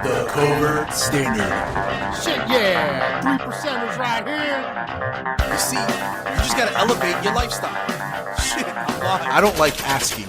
The Covert Standard. Shit, yeah. 3%ers right here. You see, you just gotta elevate your lifestyle. Shit, I don't like asking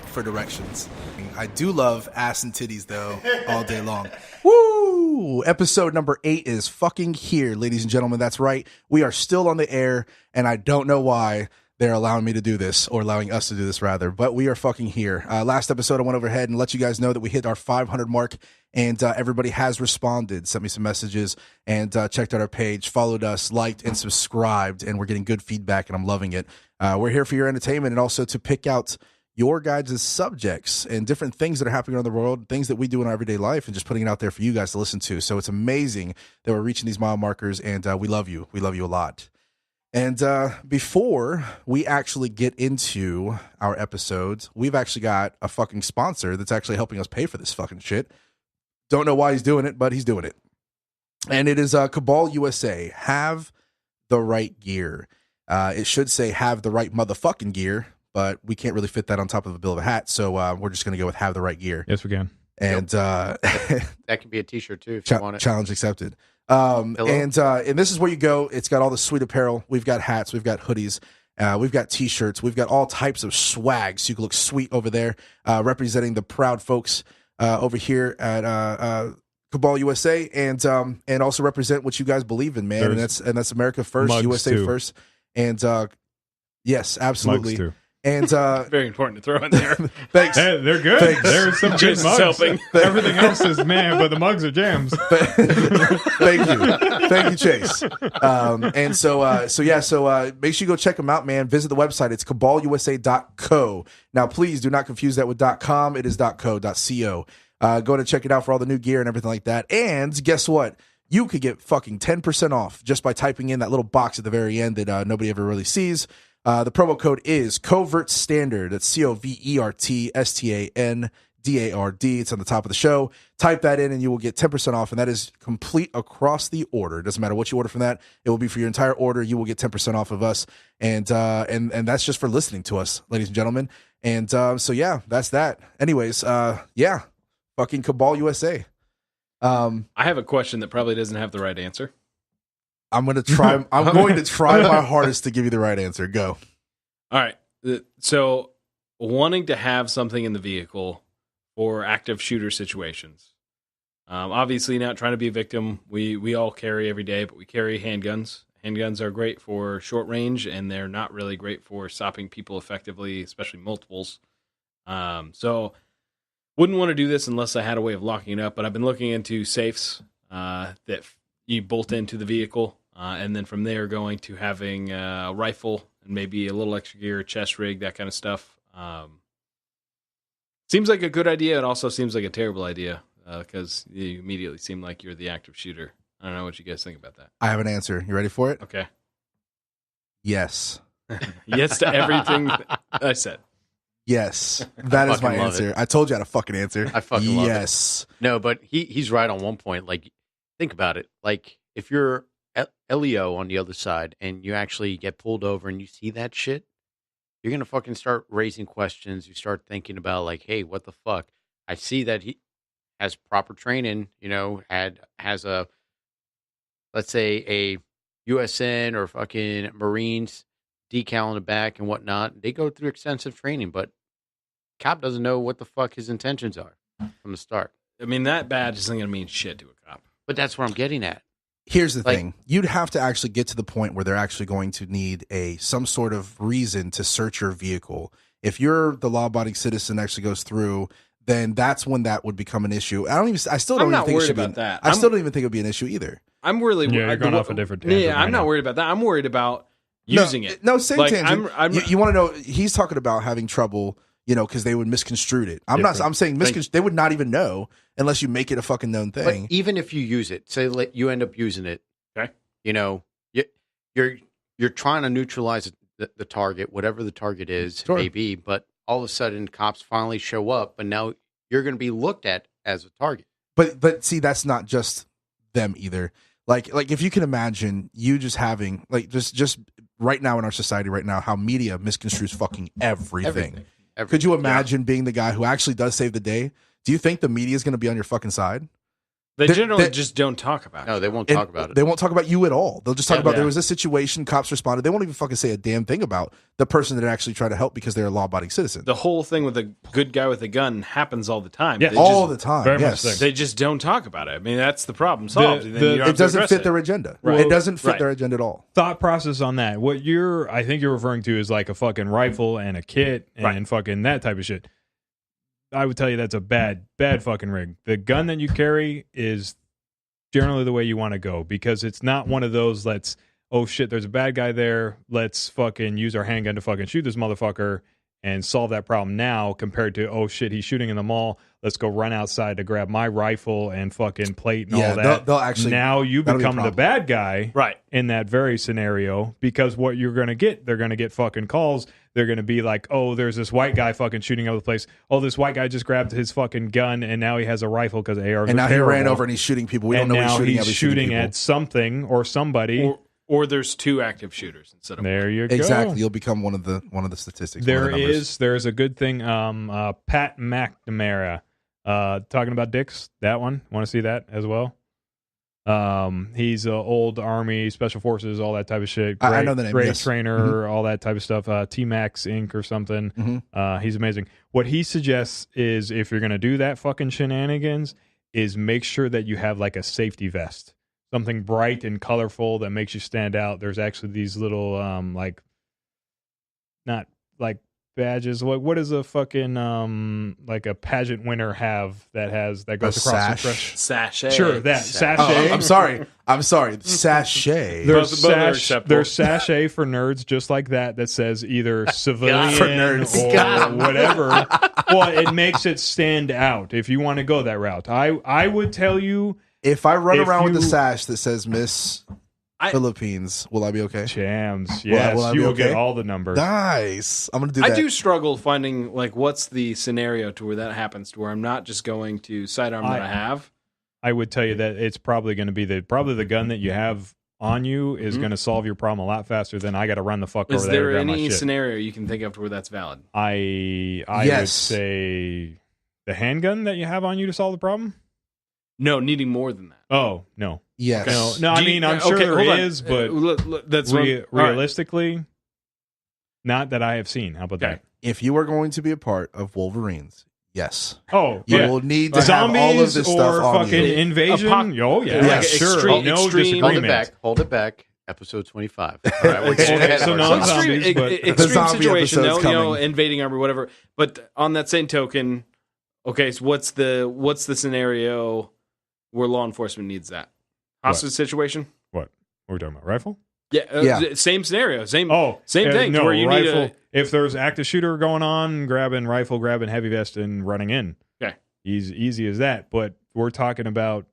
for directions. I do love ass and titties, though, all day long. Woo! Episode number 8 is fucking here, ladies and gentlemen. That's right. We are still on the air, and I don't know why they're allowing me to do this, or allowing us to do this, rather. But we are fucking here. Last episode, I went overhead and let you guys know that we hit our 500 mark, and everybody has responded, sent me some messages, and checked out our page, followed us, liked, and subscribed, and we're getting good feedback, and I'm loving it. We're here for your entertainment and also to pick out your guys' subjects and different things that are happening around the world, things that we do in our everyday life, and just putting it out there for you guys to listen to. So it's amazing that we're reaching these mile markers, and we love you. We love you a lot. And before we actually get into our episodes, we've actually got a fucking sponsor that's actually helping us pay for this fucking shit. Don't know why he's doing it, but he's doing it. And it is Cabal USA. Have the right gear. It should say have the right motherfucking gear, but we can't really fit that on top of a bill of a hat, so we're just going to go with have the right gear. Yes, we can. And that can be a t-shirt too if you want it. Challenge accepted. And this is where you go. It's got all the sweet apparel. We've got hats. We've got hoodies. We've got t-shirts. We've got all types of swag, so you can look sweet over there, representing the proud folks over here at Cabal USA, and also represent what you guys believe in, man. And that's America first, USA too. first, and yes, absolutely. Mugs too. And Very important to throw in there. thanks. Hey, they're good. Thanks. There's some good Just mugs. helping. Everything else is man, but the mugs are jams. Thank you, Chase. And so make sure you go check them out, man. Visit the website. It's cabalusa.co. Now, please do not confuse that with .com. It is .co. Go to check it out for all the new gear and everything like that. And guess what? You could get fucking 10% off just by typing in that little box at the very end that nobody ever really sees. The promo code is Covert Standard. That's COVERTSTANDARD. It's on the top of the show. Type that in and you will get 10% off, and that is complete across the order. It doesn't matter what you order from that. It will be for your entire order. You will get 10% off of us, and that's just for listening to us, ladies and gentlemen. And so yeah, that's that. Anyways, yeah, fucking Cabal USA. I have a question that probably doesn't have the right answer. I'm going to try. I'm going to try my hardest to give you the right answer. Go. All right. So, wanting to have something in the vehicle for active shooter situations. Obviously, not trying to be a victim. We all carry every day, but we carry handguns. Handguns are great for short range, and they're not really great for stopping people effectively, especially multiples. So, wouldn't want to do this unless I had a way of locking it up. But I've been looking into safes that you bolt into the vehicle. And then from there, going to having a rifle and maybe a little extra gear, chest rig, that kind of stuff. Seems like a good idea. It also seems like a terrible idea because you immediately seem like you're the active shooter. I don't know what you guys think about that. I have an answer. You ready for it? Okay. Yes. Yes to everything I said. Yes. That is my answer. I told you I had a fucking answer. I fucking love it. Yes. No, but he's right on one point. Like, think about it. Like, if you're LEO on the other side and you actually get pulled over and you see that shit, you're going to fucking start raising questions. You start thinking about, like, hey, what the fuck? I see that he has proper training, has a, let's say, a USN or fucking Marines decal on the back and whatnot. They go through extensive training, but cop doesn't know what the fuck his intentions are from the start. I mean, that badge isn't going to mean shit to a cop. But that's what I'm getting at. Here's the thing. You'd have to actually get to the point where they're actually going to need some sort of reason to search your vehicle. If you're the law-abiding citizen that actually goes through, then that's when that would become an issue. I still don't even think it should be that. I still don't even think it would be an issue either. I'm really you're going off a different tangent. Yeah, I'm not worried about that. I'm worried about using it. No, same tangent. You want to know? He's talking about having trouble, because they would misconstrue it. I'm saying they would not even know unless you make it a fucking known thing. But even if you use it, say you end up using it, okay, you're trying to neutralize the target, whatever the target is, sure, maybe. But all of a sudden, cops finally show up, and now you're going to be looked at as a target. But see, that's not just them either. Like if you can imagine you just having just right now in our society right now, how media misconstrues fucking everything. Could you imagine being the guy who actually does save the day? Do you think the media is going to be on your fucking side? They generally just don't talk about it. No, they won't talk about it. They won't talk about you at all. They'll just talk about there yeah. was a situation, cops responded. They won't even fucking say a damn thing about the person that actually tried to help because they're a law-abiding citizen. The whole thing with a good guy with a gun happens all the time. Yeah. They All just, the time, very much yes. so. They just don't talk about it. I mean, that's the problem solved. and then you don't have It to doesn't address fit it. their agenda. Right. It doesn't fit Right. their agenda at all. Thought process on that. What I think you're referring to is like a fucking rifle and a kit and Right. fucking that type of shit. I would tell you that's a bad fucking rig. The gun that you carry is generally the way you want to go because it's not one of those oh shit, there's a bad guy there. Let's fucking use our handgun to fucking shoot this motherfucker and solve that problem now compared to, oh shit, he's shooting in the mall. Let's go run outside to grab my rifle and fucking plate and all that. They'll actually. Now you that'll be a become the problem. bad guy Right. in that very scenario because what you're going to get, they're going to get fucking calls. They're going to be like, oh, there's this white guy fucking shooting up the place. Oh, this white guy just grabbed his fucking gun and now he has a rifle because ARs And are now he terrible. ran over and he's shooting people. We and don't know now what he's shooting at. he's Shooting shooting people. at something or somebody. Or there's 2 active shooters instead of There you go. Exactly. You'll become one of the statistics. one of the numbers. There's a good thing. Pat McNamara talking about dicks. That one. Want to see that as well? He's old Army, Special Forces, all that type of shit. Great, I know the name, Great yes. trainer, all that type of stuff. T-Max Inc. or something. He's amazing. What he suggests is if you're going to do that fucking shenanigans, is make sure that you have like a safety vest. Something bright and colorful that makes you stand out. There's actually these little, not like badges. What does a fucking like a pageant winner have that goes across sash? the threshold? sachet. Sure, that sachet. Oh, I'm sorry. Sachet. There's, Both are acceptable. there's sachet for nerds just like that says either civilian For nerds. or whatever. Well, it makes it stand out if you want to go that route. I would tell you, If I run If around with the you- sash that says Miss Philippines, will I be okay? Chams, Will I yes, be you will okay? get all the numbers. Nice. I'm gonna do that. I do struggle finding like what's the scenario to where that happens to where I'm not just going to sidearm that I have. I would tell you that it's probably going to be probably the gun that you have on you is going to solve your problem a lot faster than I got to run the fuck Is over there there and grab my any shit. scenario you can think of to where that's valid? I would Yes. say the handgun that you have on you to solve the problem. No, needing more than that. Oh no, Yes. no. I Do you- mean, I'm sure okay, there hold on. is, but that's all right. realistically, not that I have seen. How about Okay. that? If you are going to be a part of Wolverines, yes, Oh, you yeah. will need to Zombies have all of this or stuff on fucking you. invasion. Oh yeah, Like sure. extreme- no extreme- disagreement. Hold it back. Episode 25. All right, we're getting ahead of So ourselves. non-zombies, extreme, but- extreme The zombie situation, episode's no, coming. invading army, whatever. But on that same token, okay, so what's the scenario where law enforcement needs that hostage situation? What are we talking about? Rifle? Yeah, Yeah. Same scenario, same Oh, same thing. No, where you rifle. need If there's active shooter going on, grabbing rifle, grabbing heavy vest, and running in. Okay. Easy as that. But we're talking about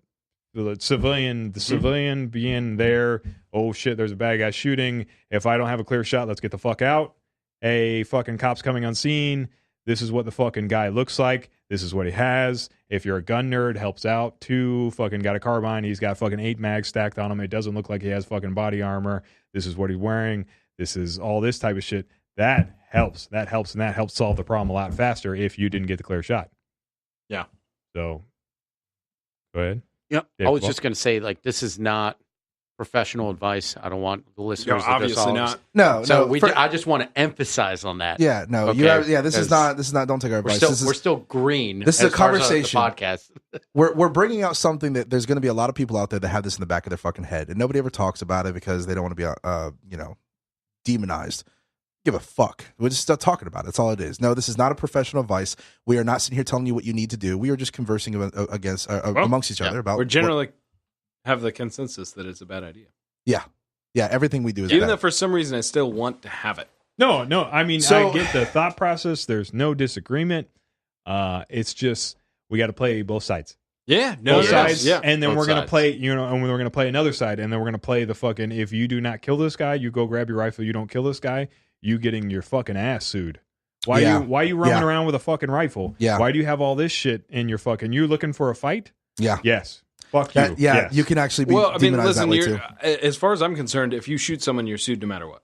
the civilian being there. Oh shit, there's a bad guy shooting. If I don't have a clear shot, let's get the fuck out. A fucking cop's coming on scene. This is what the fucking guy looks like. This is what he has. If you're a gun nerd, helps out. 2, fucking got a carbine. He's got fucking 8 mags stacked on him. It doesn't look like he has fucking body armor. This is what he's wearing. This is all this type of shit. That helps. And that helps solve the problem a lot faster if you didn't get the clear shot. Yeah. So, go ahead. Yep. Dave, I was well- just going to say, like, this is not professional advice. I don't want the listeners. No, obviously not. No, So no. I just want to emphasize on that. Yeah, no. Okay, You have, yeah, this is because not. Don't take our We're advice. still, we're still green. this is as a far as conversation. The podcast. We're bringing out something that there's going to be a lot of people out there that have this in the back of their fucking head, and nobody ever talks about it because they don't want to be, demonized. Give a fuck. We're just talking about it. That's all it is. No, this is not a professional advice. We are not sitting here telling you what you need to do. We are just conversing amongst each other about. We're generally have the consensus that it's a bad idea. Yeah, everything we do is Even bad. though for some reason I still want to have it. No. I mean, So- I get the thought process. There's no disagreement. It's just we got to play both sides. Yeah, no, Both yes, sides, yeah. and then Both we're gonna sides. play, and we're gonna play another side, and then we're gonna play the fucking. If you do not kill this guy, you go grab your rifle. You don't kill this guy, you getting your fucking ass sued. Why Yeah. why you running Yeah. around with a fucking rifle? Yeah. Why do you have all this shit in your fucking? You looking for a fight? Yeah. Yes. Fuck you. Yes. You can actually be Well, I mean, demonized listen, that way too. as far as I'm concerned, if you shoot someone, you're sued no matter what.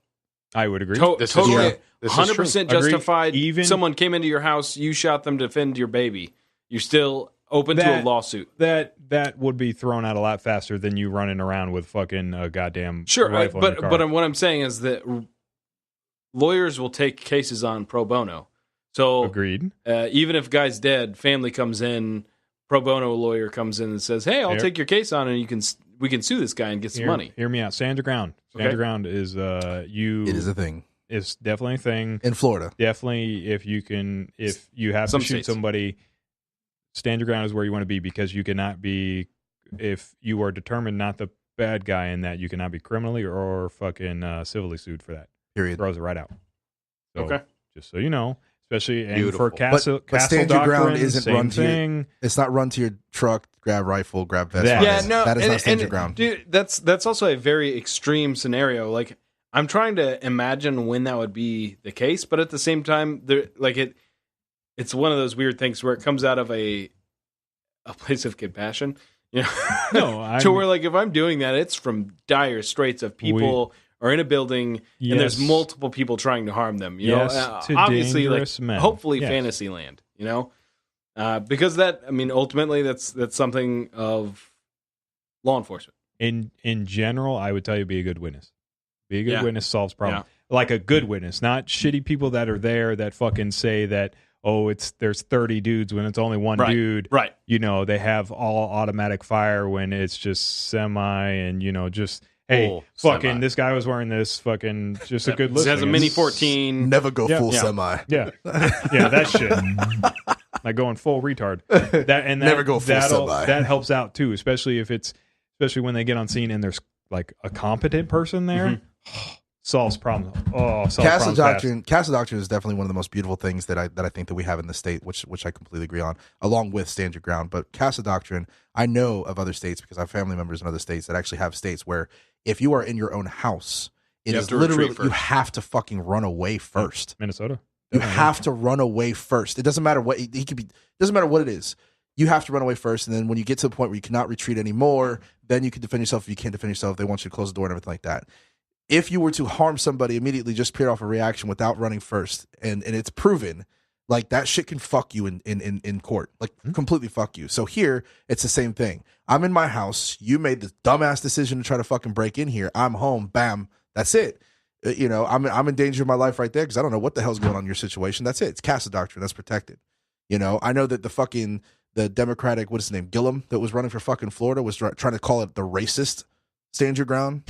I would agree. This is Totally, true. This is 100% true. Agreed. justified. Even- someone came into your house, you shot them to defend your baby. You're still open to a lawsuit. That would be thrown out a lot faster than you running around with fucking a goddamn rifle in your car. But what I'm saying is that lawyers will take cases on pro bono. So agreed. Even if guy's dead, family comes in, pro bono lawyer comes in and says, "Hey, I'll take your case on, and we can sue this guy and get some money." Hear me out. Stand your ground. Stand your ground is It is a thing. It's definitely a thing In Florida. Definitely, if you have to shoot somebody, stand your ground is where you want to be, because you cannot be, if you are determined not the bad guy in that, you cannot be criminally or fucking civilly sued for that. Period. Throws it right out. So, Okay. Just so you know, especially and Beautiful. for castle stand your ground doctrine, isn't same run to thing. It's not run to your truck, grab rifle, grab vest. That That is not stand your ground. Dude, that's also a very extreme scenario. Like, I'm trying to imagine when that would be the case, but at the same time, it's one of those weird things where it comes out of a place of compassion. You know? No, to where, like, if I'm doing that, it's from dire straits of people are in a building and there's multiple people trying to harm them. You know, obviously, like, men. hopefully, fantasy land. You know, because ultimately, that's something of law enforcement. In general, I would tell you, be a good witness. Be a good witness, solves problem. Like a good witness, not shitty people that are there that fucking say that, oh, there's 30 dudes when it's only one dude. Right. You know, they have all automatic fire when it's just semi, and, you know, just, hey, fucking, this guy was wearing this, fucking, just a good look. It has a Mini 14. Never go full semi. Yeah. Yeah, that shit. Like going full retard. Never go full semi. That helps out too, especially when they get on scene and there's like a competent person there. Mm-hmm. Solves problems. Castle Doctrine is definitely one of the most beautiful things that I think that we have in the state, which I completely agree on, along with Stand Your Ground. But Castle Doctrine, I know of other states because I have family members in other states that actually have states where if you are in your own house, it is literally you have to fucking run away first. Minnesota. You have to run away first. It doesn't matter what he could be. It doesn't matter what it is. You have to run away first, and then when you get to the point where you cannot retreat anymore, then you can defend yourself. If you can't defend yourself, they want you to close the door and everything like that. If you were to harm somebody immediately, just pure off a reaction without running first, and it's proven, like, that shit can fuck you in court, like completely fuck you. So here, it's the same thing. I'm in my house. You made the dumbass decision to try to fucking break in here. I'm home. Bam. That's it. You know, I'm in danger of my life right there because I don't know what the hell's going on in your situation. That's it. It's Castle Doctrine. That's protected. You know, I know that the Democratic, what is his name, Gillum, that was running for fucking Florida was trying to call it the racist Stand Your Ground.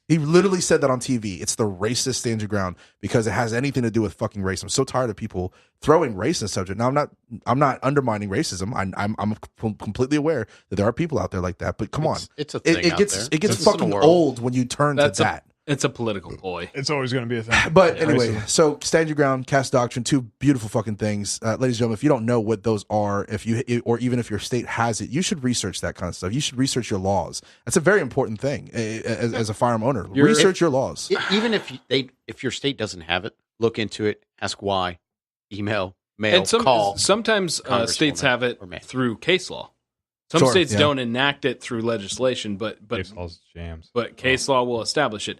He literally said that on TV. It's the racist Stand Your Ground because it has anything to do with fucking race. I'm so tired of people throwing race in the subject. Now, I'm not undermining racism. I'm completely aware that there are people out there like that. But come on, it's a thing. It gets fucking old when you turn to that. It's a political ploy. It's always going to be a thing. But anyway, so Stand Your Ground, Cast Doctrine, two beautiful fucking things. Ladies and gentlemen, if you don't know what those are, or even if your state has it, you should research that kind of stuff. You should research your laws. That's a very important thing as a firearm owner. Research your laws. Even if your state doesn't have it, look into it, ask why, email, mail, call. Sometimes states have it through case law. Some states don't enact it through legislation, but case law's jams. But case law will establish it.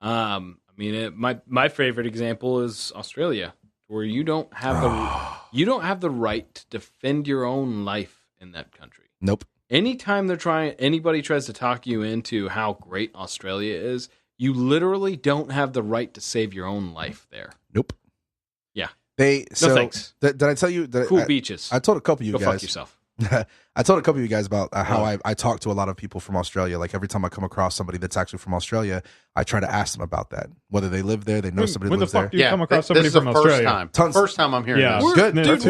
My favorite example is Australia, where you don't have the right to defend your own life in that country. Nope. Anytime anybody tries to talk you into how great Australia is, you literally don't have the right to save your own life there. Nope. Yeah. Thanks. Did I tell you that cool beaches? I told a couple of you Go guys. Fuck yourself. I told a couple of you guys about how I talk to a lot of people from Australia. Like every time I come across somebody that's actually from Australia, I try to ask them about that. Whether they live there, they know somebody when lives the fuck there. Do you come across somebody from Australia? First time I'm hearing this. Good. Dude,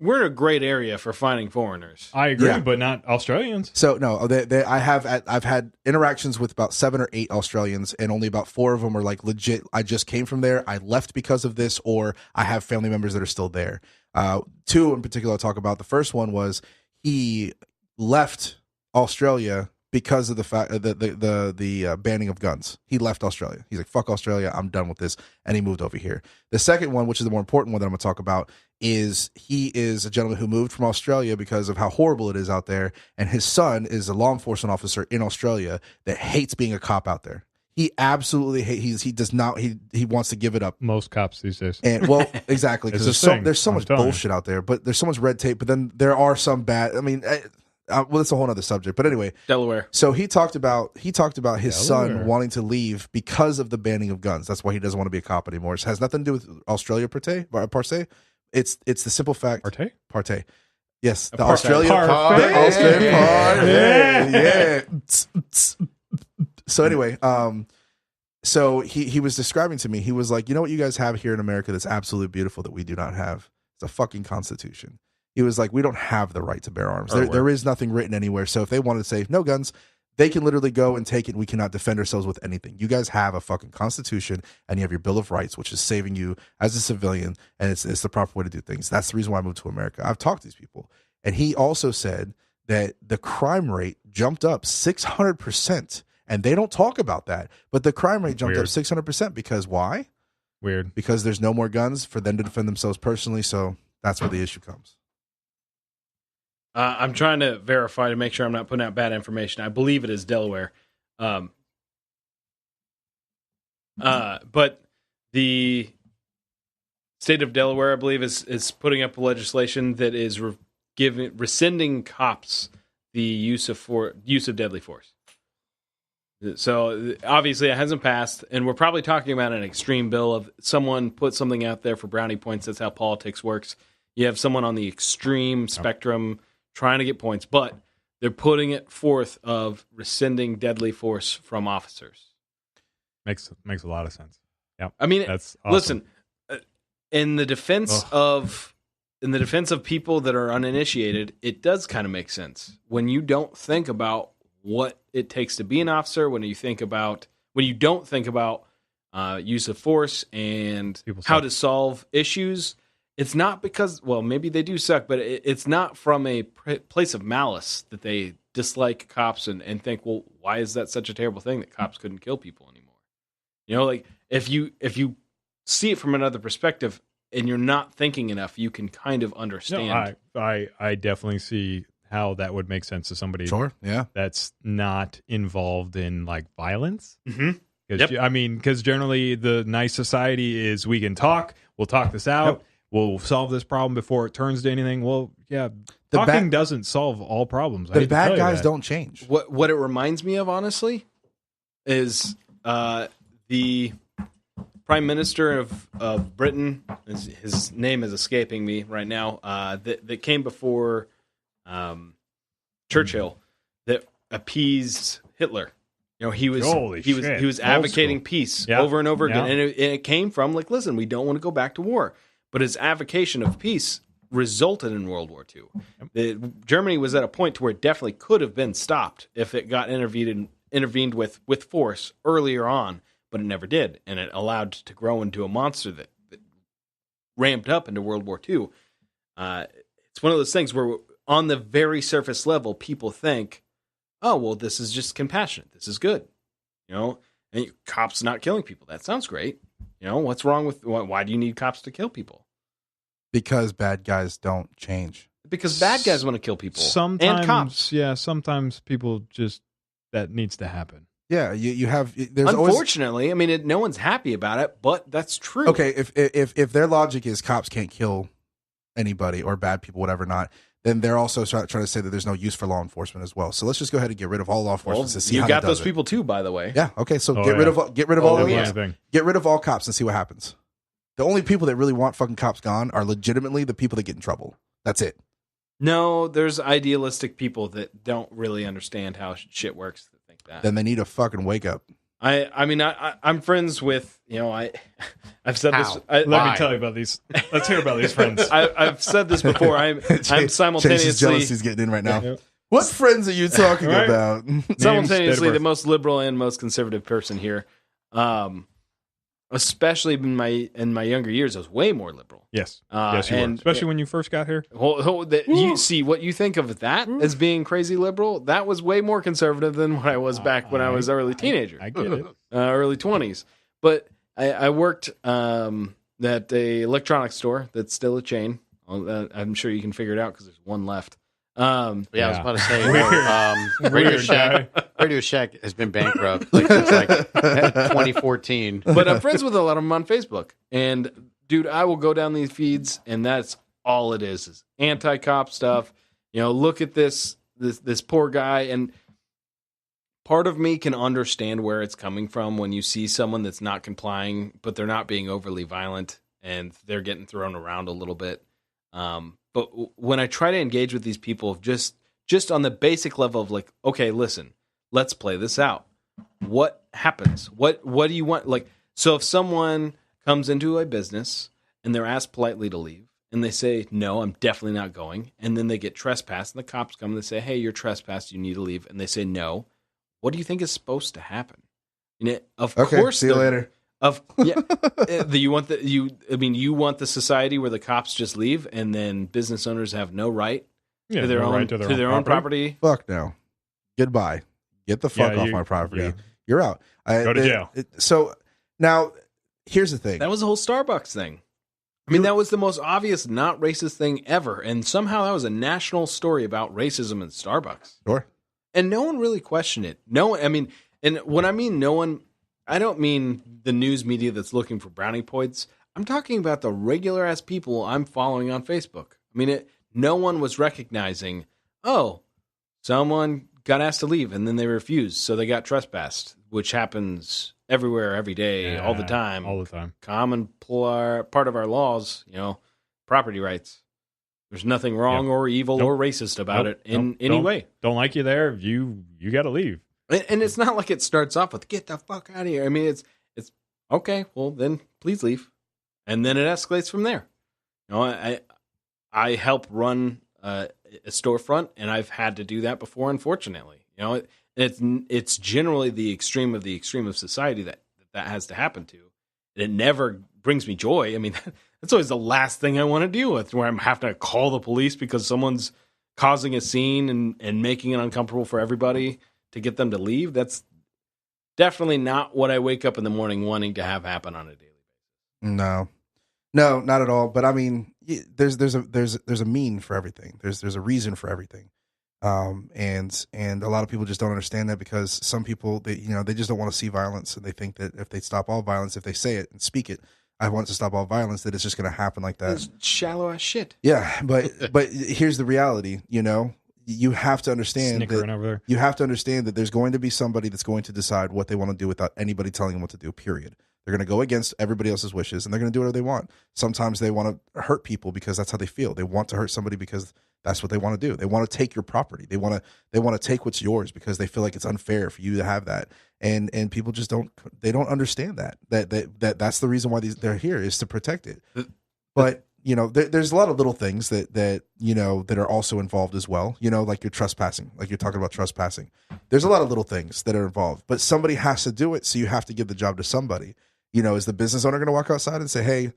we're in a great area for finding foreigners. I agree, but not Australians. So no, I've had interactions with about 7 or 8 Australians, and only about 4 of them are like legit. I just came from there. I left because of this, or I have family members that are still there. 2 in particular I'll talk about. The first one was he left Australia because of the fact the banning of guns. He left Australia. He's like, fuck Australia, I'm done with this, and he moved over here. The second one, which is the more important one that I'm going to talk about, is he is a gentleman who moved from Australia because of how horrible it is out there, and his son is a law enforcement officer in Australia that hates being a cop out there. He absolutely he does not he wants to give it up. Most cops these days. And well, exactly, because there's so much bullshit out there, but there's so much red tape. But then there are some bad. I mean, well, that's a whole other subject. But anyway, Delaware. So he talked about his son wanting to leave because of the banning of guns. That's why he doesn't want to be a cop anymore. It has nothing to do with Australia per se. It's the simple fact. Parte. Yes, the Australian part. The Australian part. Yeah. So anyway, so he was describing to me, he was like, you know what you guys have here in America that's absolutely beautiful that we do not have? It's a fucking constitution. He was like, we don't have the right to bear arms. There is nothing written anywhere. So if they wanted to say no guns, they can literally go and take it. We cannot defend ourselves with anything. You guys have a fucking constitution and you have your Bill of Rights, which is saving you as a civilian. And it's the proper way to do things. That's the reason why I moved to America. I've talked to these people. And he also said that the crime rate jumped up 600%. And they don't talk about that. But the crime rate jumped up 600% because why? Weird. Because there's no more guns for them to defend themselves personally. So that's where the issue comes. I'm trying to verify to make sure I'm not putting out bad information. I believe it is Delaware. But the state of Delaware, I believe, is putting up legislation that is rescinding cops the use of deadly force. So obviously it hasn't passed, and we're probably talking about an extreme bill of someone put something out there for brownie points. That's how politics works. You have someone on the extreme spectrum trying to get points, but they're putting it forth of rescinding deadly force from officers. Makes a lot of sense. Yeah, I mean, that's awesome. Listen, in the defense of people that are uninitiated, it does kind of make sense when you don't think about what it takes to be an officer. When you don't think about use of force and how to solve issues. It's not because, well, maybe they do suck, but it's not from a place of malice that they dislike cops and think, well, why is that such a terrible thing that cops couldn't kill people anymore? You know, like if you see it from another perspective and you're not thinking enough, you can kind of understand. No, I definitely see how that would make sense to somebody. Sure, yeah, that's not involved in like violence. Mm-hmm. I mean, because generally the nice society is we can talk, we'll talk this out. Yep. We'll solve this problem before it turns to anything. Well, yeah, talking doesn't solve all problems. The bad guys don't change. What it reminds me of, honestly, is the Prime Minister of Britain. His name is escaping me right now. That came before Churchill, that appeased Hitler. You know, he was advocating peace over and over again, and it came from like, listen, we don't want to go back to war. But his advocation of peace resulted in World War II. Germany was at a point to where it definitely could have been stopped if it got intervened with force earlier on, but it never did, and it allowed to grow into a monster that ramped up into World War II. It's one of those things where, on the very surface level, people think, "Oh, well, this is just compassionate. This is good," you know. And cops not killing people. That sounds great. You know, what's wrong with, why do you need cops to kill people? Because bad guys don't change. Because bad guys want to kill people. Sometimes, and cops. Yeah, sometimes people just, that needs to happen. Yeah, you have. Unfortunately, I mean, no one's happy about it, but that's true. Okay, if their logic is cops can't kill anybody or bad people, whatever not, then they're also trying to say that there's no use for law enforcement as well. So let's just go ahead and get rid of all law enforcement to see how you got those people too, by the way. Yeah. Okay. So get rid of all cops and see what happens. The only people that really want fucking cops gone are legitimately the people that get in trouble. That's it. No, there's idealistic people that don't really understand how shit works that think that. Then they need a fucking wake up. I mean, I'm friends with, you know, I've said this. Let me tell you about these. Let's hear about these friends. I've said this before. I'm simultaneously. Chase's jealousy's getting in right now. Yeah. What friends are you talking about? Simultaneously, the most liberal and most conservative person here. Especially in my younger years, I was way more liberal. Yes, yes, you were. Especially when you first got here. You see what you think of that as being crazy liberal. That was way more conservative than what I was back when I was early teenager. I get it, early 20s. But I worked at a electronics store that's still a chain. I'm sure you can figure it out because there's one left. I was about to say Radio Shack. Radio Shack has been bankrupt since 2014. But I'm friends with a lot of them on Facebook. And, dude, I will go down these feeds, and that's all it is anti-cop stuff. Look at this poor guy. And part of me can understand where it's coming from when you see someone that's not complying, but they're not being overly violent, and they're getting thrown around a little bit. But when I try to engage with these people, just on the basic level of like, okay, listen, let's play this out. What happens? What do you want? Like, so if someone comes into a business and they're asked politely to leave, and they say, no, I'm definitely not going, and then they get trespassed, and the cops come and they say, hey, you're trespassed, you need to leave, and they say no, what do you think is supposed to happen? Of course, see you later. You want the society where the cops just leave, and then business owners have no right to their own property. Fuck no. Goodbye. Get the fuck off my property. Yeah. You're out. Go to jail. So now, here's the thing. That was the whole Starbucks thing. I mean, that was the most obvious not racist thing ever, and somehow that was a national story about racism in Starbucks. Sure. And no one really questioned it. No one, and when I mean no one, I don't mean the news media that's looking for brownie points. I'm talking about the regular ass people I'm following on Facebook. No one was recognizing, oh, someone got asked to leave and then they refused, so they got trespassed, which happens everywhere, every day, all the time. All the time. Common part of our laws, property rights. There's nothing wrong or evil or racist about it in any way. Don't like you there, you got to leave. And it's not like it starts off with, get the fuck out of here. It's okay, well, then please leave. And then it escalates from there. I help run a storefront, and I've had to do that before, unfortunately. It's generally the extreme of society that has to happen to. And it never brings me joy. That's always the last thing I want to deal with, where I'm having to call the police because someone's causing a scene and making it uncomfortable for everybody to get them to leave. That's definitely not what I wake up in the morning wanting to have happen on a daily basis. No, not at all. But there's a mean for everything. There's a reason for everything. And a lot of people just don't understand that, because some people, they just don't want to see violence, and they think that if they stop all violence, if they say it and speak it, I want to stop all violence, that it's just going to happen like that. It's shallow ass shit. Yeah, but here's the reality. You have to understand that you have to understand that there's going to be somebody that's going to decide what they want to do without anybody telling them what to do. Period. They're going to go against everybody else's wishes, and they're going to do whatever they want. Sometimes they want to hurt people because that's how they feel. They want to hurt somebody because that's what they want to do. They want to take your property. They want to take what's yours because they feel like it's unfair for you to have that. And people just don't understand that's the reason why they're here, is to protect it. But there's a lot of little things that are also involved as well. Like you're trespassing, like you're talking about trespassing. There's a lot of little things that are involved, but somebody has to do it. So you have to give the job to somebody. Is the business owner going to walk outside and say, hey,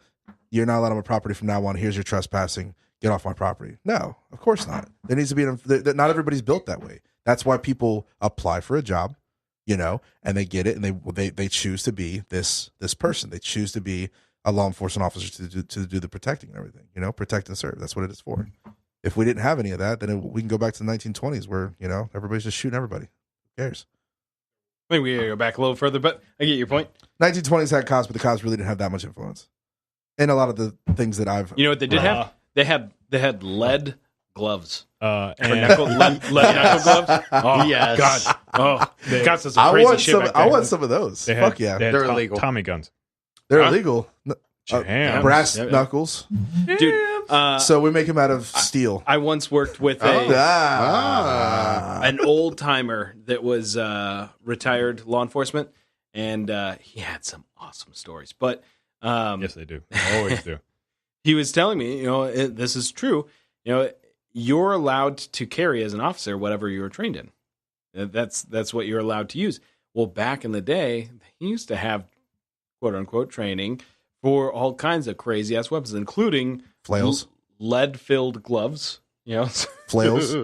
you're not allowed on my property from now on. Here's your trespassing. Get off my property. No, of course not. There needs to be not everybody's built that way. That's why people apply for a job, and they get it, and they choose to be this person. They choose to be a law enforcement officer to do the protecting and everything. Protect and serve. That's what it is for. If we didn't have any of that, then we can go back to the 1920s where everybody's just shooting everybody. Who cares? I think we gotta go back a little further, but I get your point. 1920s had cops, but the cops really didn't have that much influence. And a lot of the things that I've... what they did have? They had lead gloves. And lead knuckle gloves? Oh, yes. God. Oh, got some crazy shit back there. I want some of those. Fuck yeah. They're illegal. Tommy guns. They're illegal. Jams. Brass knuckles. Dude. So we make them out of steel. I once worked with an old timer that was retired law enforcement, and he had some awesome stories. But yes, they do. They always do. He was telling me, this is true. You're allowed to carry as an officer whatever you were trained in. That's what you're allowed to use. Well, back in the day, they used to have quote unquote training for all kinds of crazy ass weapons, including flails, lead-filled gloves, flails,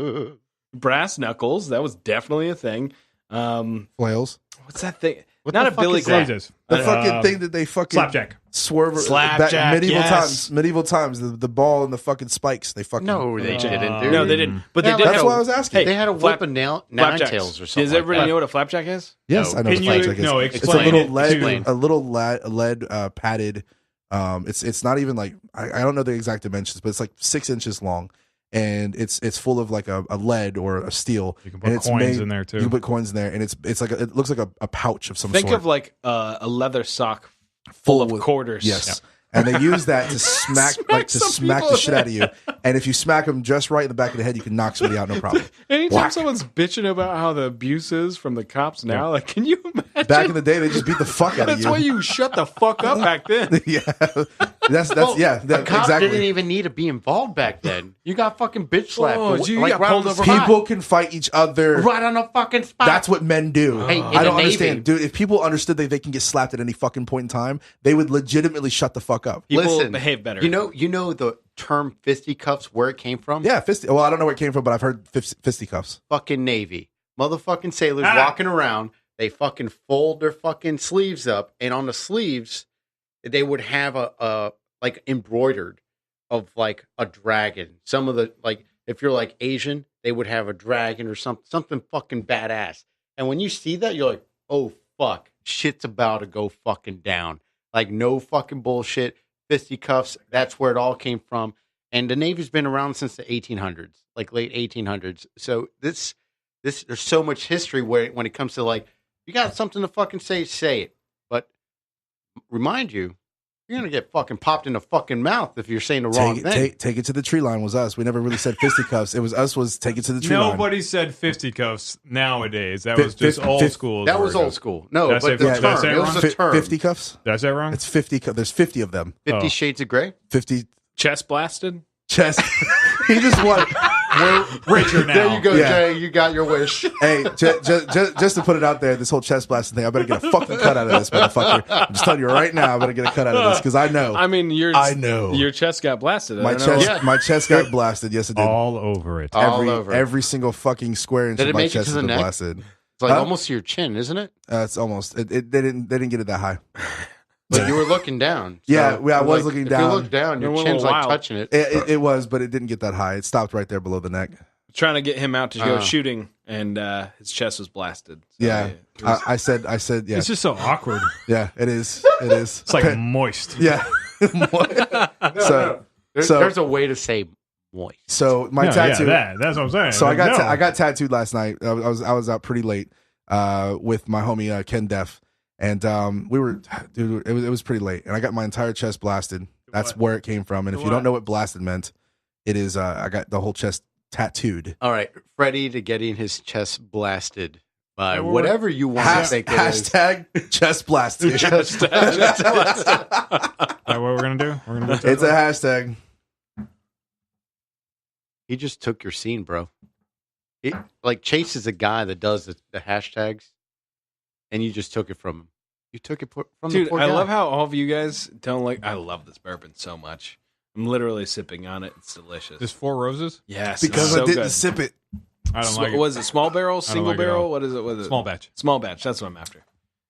brass knuckles. That was definitely a thing. Flails. What's that thing? What Not the a fuck Billy is Club. that? Jesus. The fucking thing that they fucking Slapjack. swerve Slapjack, back, yes. medieval times, the ball and the fucking spikes. They fucking No, they didn't, dude. No, they didn't. But they Yeah, did. That's have- why I was asking. Hey, They had a flap- whip of nine flapjacks. tails or something. Does everybody like know what a flapjack is? Yes, No. I know. Can what you- flapjack is. no, It's a explain little it lead, to- a little lead padded. It's not even like I don't know the exact dimensions, but it's like 6 inches long, and it's full of like a lead or a steel. You can and put it's coins made- in there too. You can put coins in there, and it's like it looks like a pouch of some Think sort. of like a leather sock full of with- quarters. Yes. And they use that to smack some the people shit out of you. And if you smack them just right in the back of the head, you can knock somebody out, no problem. Anytime Whack. someone's bitching about how the abuse is from the cops now, like, can you imagine? Back in the day, they just beat the fuck out of That's you. why you shut the fuck up back then. Yeah, that's Well, yeah, a cop exactly. didn't even need to be involved back then. You got fucking bitch slapped. Oh, but gee, you like got right pulled on the over. spot. People can fight each other. right on the fucking spot. That's what men do. Hey, in I don't the understand, Navy- dude. If people understood that they can get slapped at any fucking point in time, they would legitimately shut the fuck up. People Listen, behave better. You know the term fisticuffs, where it came from? Yeah, well, I don't know where it came from, but I've heard fisticuffs. Fucking Navy. Motherfucking sailors Ah. walking around. They fucking fold their fucking sleeves up, and on the sleeves, they would have a like embroidered of like a dragon. Some of the like, if you're like Asian, they would have a dragon or something fucking badass. And when you see that, you're like, oh fuck, shit's about to go fucking down. Like no fucking bullshit. Fisticuffs. That's where it all came from. And the Navy's been around since the 1800s, like late 1800s. So this there's so much history where when it comes to like, you got something to fucking say it. But remind you, you're gonna get fucking popped in the fucking mouth if you're saying the wrong thing. Take it to the tree line was us. We never really said fisticuffs. It was us. Was take it to the tree line. Nobody said fisticuffs nowadays. That Fi- was just fif- old fif- school. That was old school. No, Did I but say- the did I say term. it It was wrong? a term. Fisticuffs. Did I say it wrong? It's 50. There's 50 of them. 50 Oh. Shades of Grey. 50 Chest blasted. chest. He just won. We're richer now. There you go, Yeah. Jay. You got your wish. Hey, just to put it out there, this whole chest blasting thing, I better get a fucking cut out of this motherfucker. I'm just telling you right now, I better get a cut out of this because I know. I mean, I know. your chest got blasted. I my don't know. chest, Yeah. my chest got blasted. Yes, it did. all over it. all over. Every single fucking square inch Did of it my make it chest to has the been neck? blasted. It's like Huh? almost to your chin, isn't it? It's almost. They didn't get it that high. But you were looking down. Yeah, I was like, looking if down. you look down, your It went a chin's little like wild. touching it. It was, but it didn't get that high. It stopped right there below the neck. Trying to get him out to go shooting, and his chest was blasted. So Yeah, it was- I said, yeah, It's just so awkward. yeah. It is. It is. It's like moist. yeah. So There's a way to say moist. so my No, tattoo. yeah, that's what I'm saying. So I got No. I got tattooed last night. I was out pretty late with my homie Ken Def, and we were dude. It was pretty late, and I got my entire chest blasted. That's where it came from. And if you don't know what blasted meant, it is I got the whole chest tattooed. All right, Freddy to getting his chest blasted by Yeah, whatever you want to think it is. Hashtag chest blasted. Is that what we're gonna do? We're gonna do It's a hashtag. He just took your scene, bro. Like Chase is a guy that does the hashtags, and you just took it from him. You took it from the Dude, poor I guy. love how all of you guys don't like. I love this bourbon so much. I'm literally sipping on it. It's delicious. Just 4 roses. Yes, Because it's so I didn't good. sip it. I don't like it. Was it small barrel, single like it at barrel? all. What is it? What is it? Small batch. Small batch. That's what I'm after.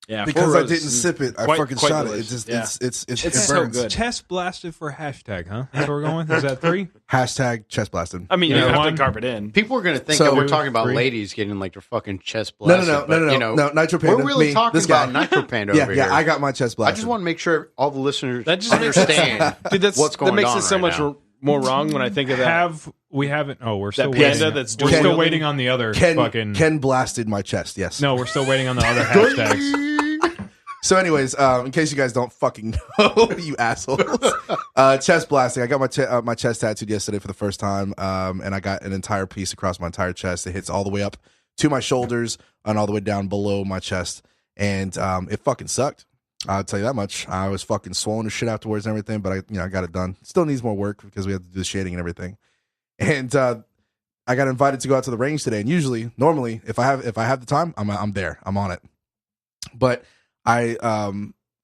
Yeah, Because Four I Roses didn't is sip it. I quite- fucking quite shot it. It delicious. just Yeah. it's It's it so burns. good. Chest blasted for hashtag, huh? That's what we're going with. Is that 3? Hashtag chest blasted. I mean, you Yeah, have one. to carve it in. People are going to think So- that we're talking about 3. ladies getting like their fucking chest No, blasted. no, but, you no. know, Nitro Panda. we're really me, talking this guy. about Nitro Panda Yeah, over yeah. here. I got my chest I blasted. just want to make sure all the listeners That just makes understand. Dude, that's what's going that makes on it so right much now. more wrong when I think of that. We haven't. Oh, we're still That waiting. panda that's we're dual still wielding. waiting on the other Ken fucking. Ken blasted my chest. Yes. No, we're still waiting on the other hashtags. So, anyways, in case you guys don't fucking know, you assholes, chest blasting. I got my chest tattooed yesterday for the first time, and I got an entire piece across my entire chest. It hits all the way up to my shoulders and all the way down below my chest, and it fucking sucked. I'll tell you that much. I was fucking swollen as shit afterwards and everything, but I got it done. Still needs more work because we have to do the shading and everything. And I got invited to go out to the range today, and normally, if I have the time, I'm there. I'm on it. But I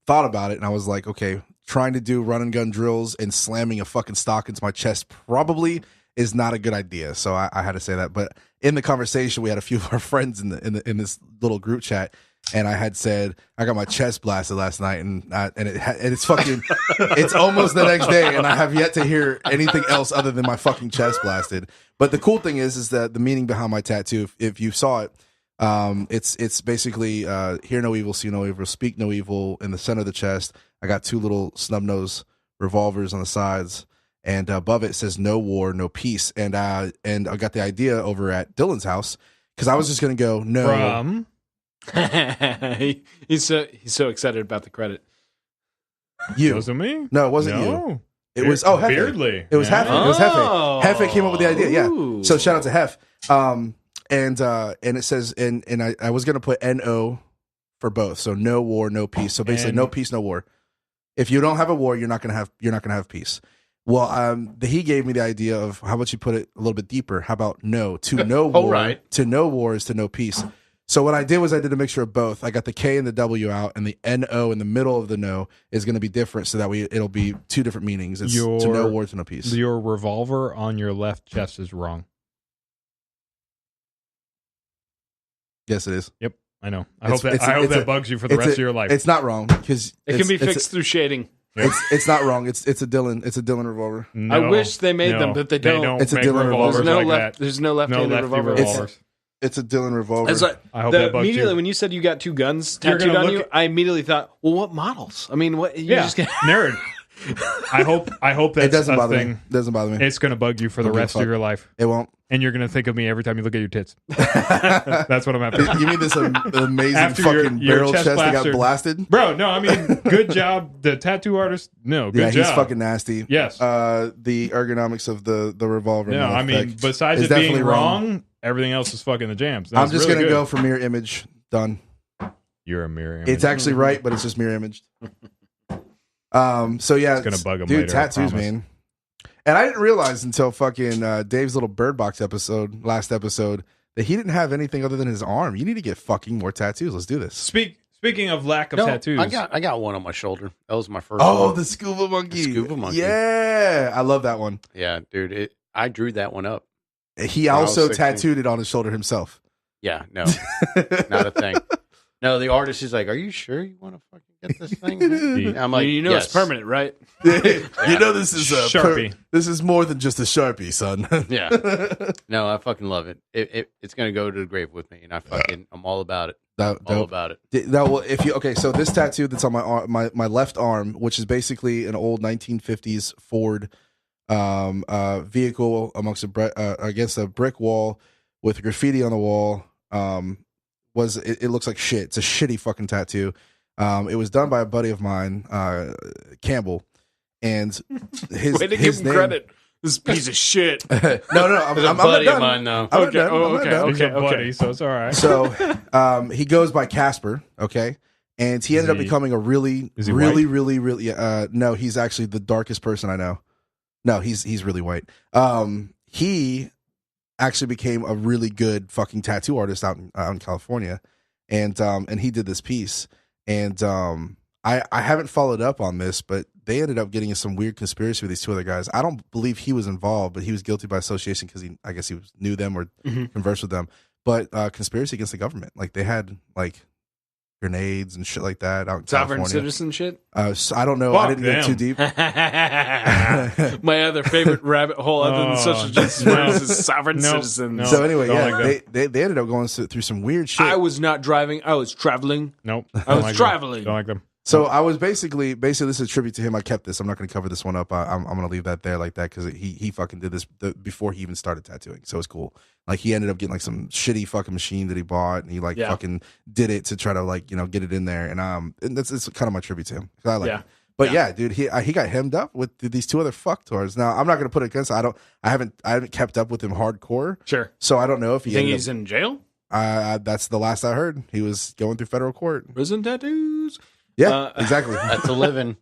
thought about it, and I was like, okay, trying to do run and gun drills and slamming a fucking stock into my chest probably is not a good idea. So I had to say that. But in the conversation, we had a few of our friends in this little group chat, and I had said I got my chest blasted last night, and it's fucking it's almost the next day, and I have yet to hear anything else other than my fucking chest blasted. But the cool thing is that the meaning behind my tattoo, if you saw it, it's basically hear no evil, see no evil, speak no evil. In the center of the chest, I got 2 little snub nose revolvers on the sides, and above it says no war, no peace. And I got the idea over at Dylan's house because I was just gonna go no. He's so excited about the credit. You wasn't me? No, it wasn't you. It was Hefe. Beardly. It was Hefe. It was Oh. Hefe. Hefe came up with the idea. Yeah. Ooh. So shout out to Hef. And it says and I was gonna put NO for both. So no war, no peace. So basically, no peace, no war. If you don't have a war, you're not gonna have peace. Well, he gave me the idea of how about you put it a little bit deeper? How about no to no war? right. To no war is to no peace. So what I did was I did a mixture of both. I got the K and the W out, and the NO in the middle of the no is going to be different, so that it'll be 2 different meanings. It's to no war, to no peace. Your revolver on your left chest is wrong. Yes, it is. Yep, I know. I It's- hope that it's- it's that a- bugs you for the rest of your life. It's not wrong because It can be fixed through shading. It's not wrong. It's a Dylan revolver. No, I wish they made them, but they don't. It's a make Dylan revolvers revolver. There's no like left. that. There's no left-handed lefty revolver. revolvers. It's a Dylan revolver. That's what, I hope that bugs immediately you. when you said you got 2 guns You're tattooed gonna on look you, I immediately thought, well, what models? I mean, what? Yeah, Just gonna... nerd. I hope that's it doesn't a bother thing. me. It doesn't bother me. It's going to bug you for the Don't give a rest of fuck. your life. It won't. And you're going to think of me every time you look at your tits. That's what I'm after. You mean this amazing After fucking your barrel chest chest that got blaster. blasted? Bro, no, I mean, good job. The tattoo artist, no, good Yeah, job. he's fucking nasty. Yes. The ergonomics of the revolver. No, I mean, effect besides is it being definitely wrong, everything else is fucking the jams. I'm That's just really gonna good. go for mirror image. Done. You're a mirror image. It's actually right, but it's just mirror imaged. So yeah, It's gonna bug him dude. later, I Tattoos, promise. man. And I didn't realize until fucking Dave's little bird box last episode, that he didn't have anything other than his arm. You need to get fucking more tattoos. Let's do this. Speaking of lack of No, tattoos, I got one on my shoulder. That was my first Oh, one. the scuba monkey. The scuba monkey. Yeah, I love that one. Yeah, dude. I drew that one up. He I was also 16. tattooed it on his shoulder himself. Yeah, no, not a thing. No, the artist is like, "Are you sure you want to fucking get this thing?" And I'm like, you know yes. it's permanent, right? You know this is a Sharpie. this is more than just a Sharpie, son. Yeah. No, I fucking love it. It's gonna go to the grave with me, and I'm all about it. All Dope. about it. That will if you okay. So this tattoo that's on my arm, my left arm, which is basically an old 1950s Ford vehicle against a brick wall with graffiti on the wall. It looks like shit. It's a shitty fucking tattoo. It was done by a buddy of mine, Campbell, and his Way to his give him name, credit. This piece of shit. no, I'm It's a not buddy done. of mine, though. I'm not Okay. done. Oh, I'm not okay. done. he's a buddy, so it's all right. So he goes by Casper, okay? And he ended up he- becoming a really, is he really, white? really, no, he's actually the darkest person I know. No, he's really white. He actually became a really good fucking tattoo artist out in California. And he did this piece. And I haven't followed up on this, but they ended up getting in some weird conspiracy with these 2 other guys. I don't believe he was involved, but he was guilty by association because I guess he knew them or conversed with them. But conspiracy against the government, like they had like grenades and shit like that out in Sovereign California. citizen shit. So I don't know. I Fuck didn't get too them. deep. My other favorite rabbit hole other than social justice warriors is sovereign No, citizens. no. So anyway, Don't yeah, like they ended up going through some weird shit. I was not driving. I was traveling. Nope. I was traveling. Don't like them. So I was basically this is a tribute to him. I kept this. I'm not going to cover this one up. I'm going to leave that there like that because he fucking did this before he even started tattooing. So it's cool. Like he ended up getting like some shitty fucking machine that he bought, and he fucking did it to try to like get it in there. And it's kind of my tribute to him. I like it. But yeah, dude, he got hemmed up with these 2 other fucktards. Now I'm not going to put it against. I haven't kept up with him hardcore. Sure. So I don't know if he. You think ended he's in jail? That's the last I heard. He was going through federal court. Prison tattoos? Yeah, exactly. That's a living.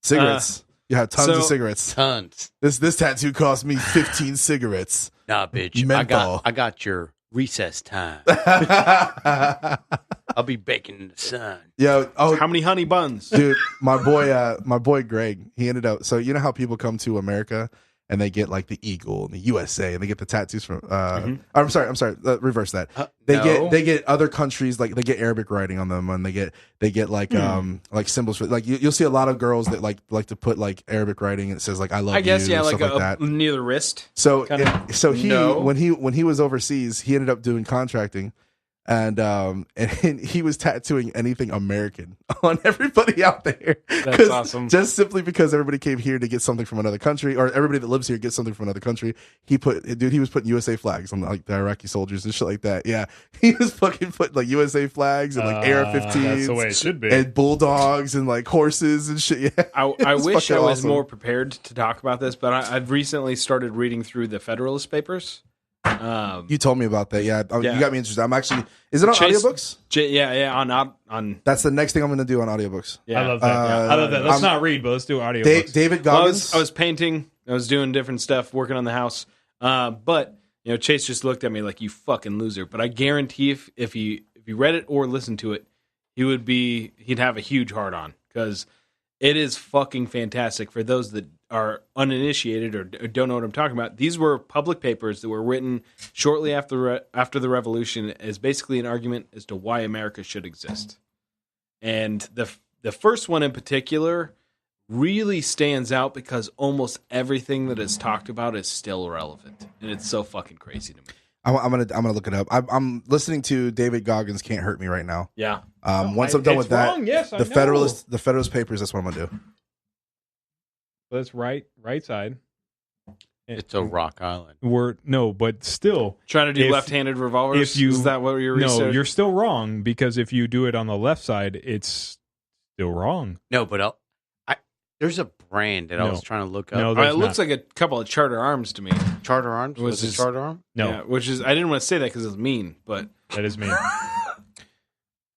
Cigarettes. You have tons of so- cigarettes. Tons. This tattoo cost me 15 cigarettes. Nah, bitch. Menthol. I got your recess time. I'll be baking in the sun. Yo, How many honey buns? dude, my boy Greg, he ended up. So you know how people come to America and they get like the eagle and the USA, and they get the tattoos from. I'm sorry. Reverse that. They get other countries, like they get Arabic writing on them, and they get like symbols for, like you'll see a lot of girls that like to put like Arabic writing, and it says like I love you. I guess like stuff like that near the wrist. So when he was overseas, he ended up doing contracting. And he was tattooing anything American on everybody out there. That's awesome. Just simply because everybody came here to get something from another country, or everybody that lives here gets something from another country. He was putting USA flags on like the Iraqi soldiers and shit like that. Yeah, he was fucking putting like USA flags and like AR-15s. That's the way it should be. And bulldogs and like horses and shit. Yeah, I wish I was more prepared to talk about this, but I've recently started reading through the Federalist Papers. You told me about that. Yeah, you got me interested. I'm actually. Is it on audiobooks? On. That's the next thing I'm going to do on audiobooks. Yeah. I love that. I love that. Let's not read, but let's do audiobooks. David Goggins. I was painting. I was doing different stuff, working on the house. But Chase just looked at me like, you fucking loser. But I guarantee if he read it or listened to it, he'd have a huge heart on, because it is fucking fantastic. For those that are uninitiated or don't know what I'm talking about, these were public papers that were written shortly after the revolution, as basically an argument as to why America should exist. And the first one in particular really stands out because almost everything that is talked about is still relevant, and it's so fucking crazy to me. I'm gonna look it up. I'm listening to David Goggins' "Can't Hurt Me" right now. Yeah. Once I'm done with that, yes, the Federalist Papers. That's what I'm gonna do. That's right side. It's a rock island. But still trying to do left-handed revolvers. Is that what you're researching? No, you're still wrong, because if you do it on the left side, it's still wrong. No, but there's a brand that I was trying to look up. No, it looks like a couple of Charter Arms to me. Charter Arms? Was it Charter Arm? No. Yeah, which is, I didn't want to say that because it's mean, but that is mean.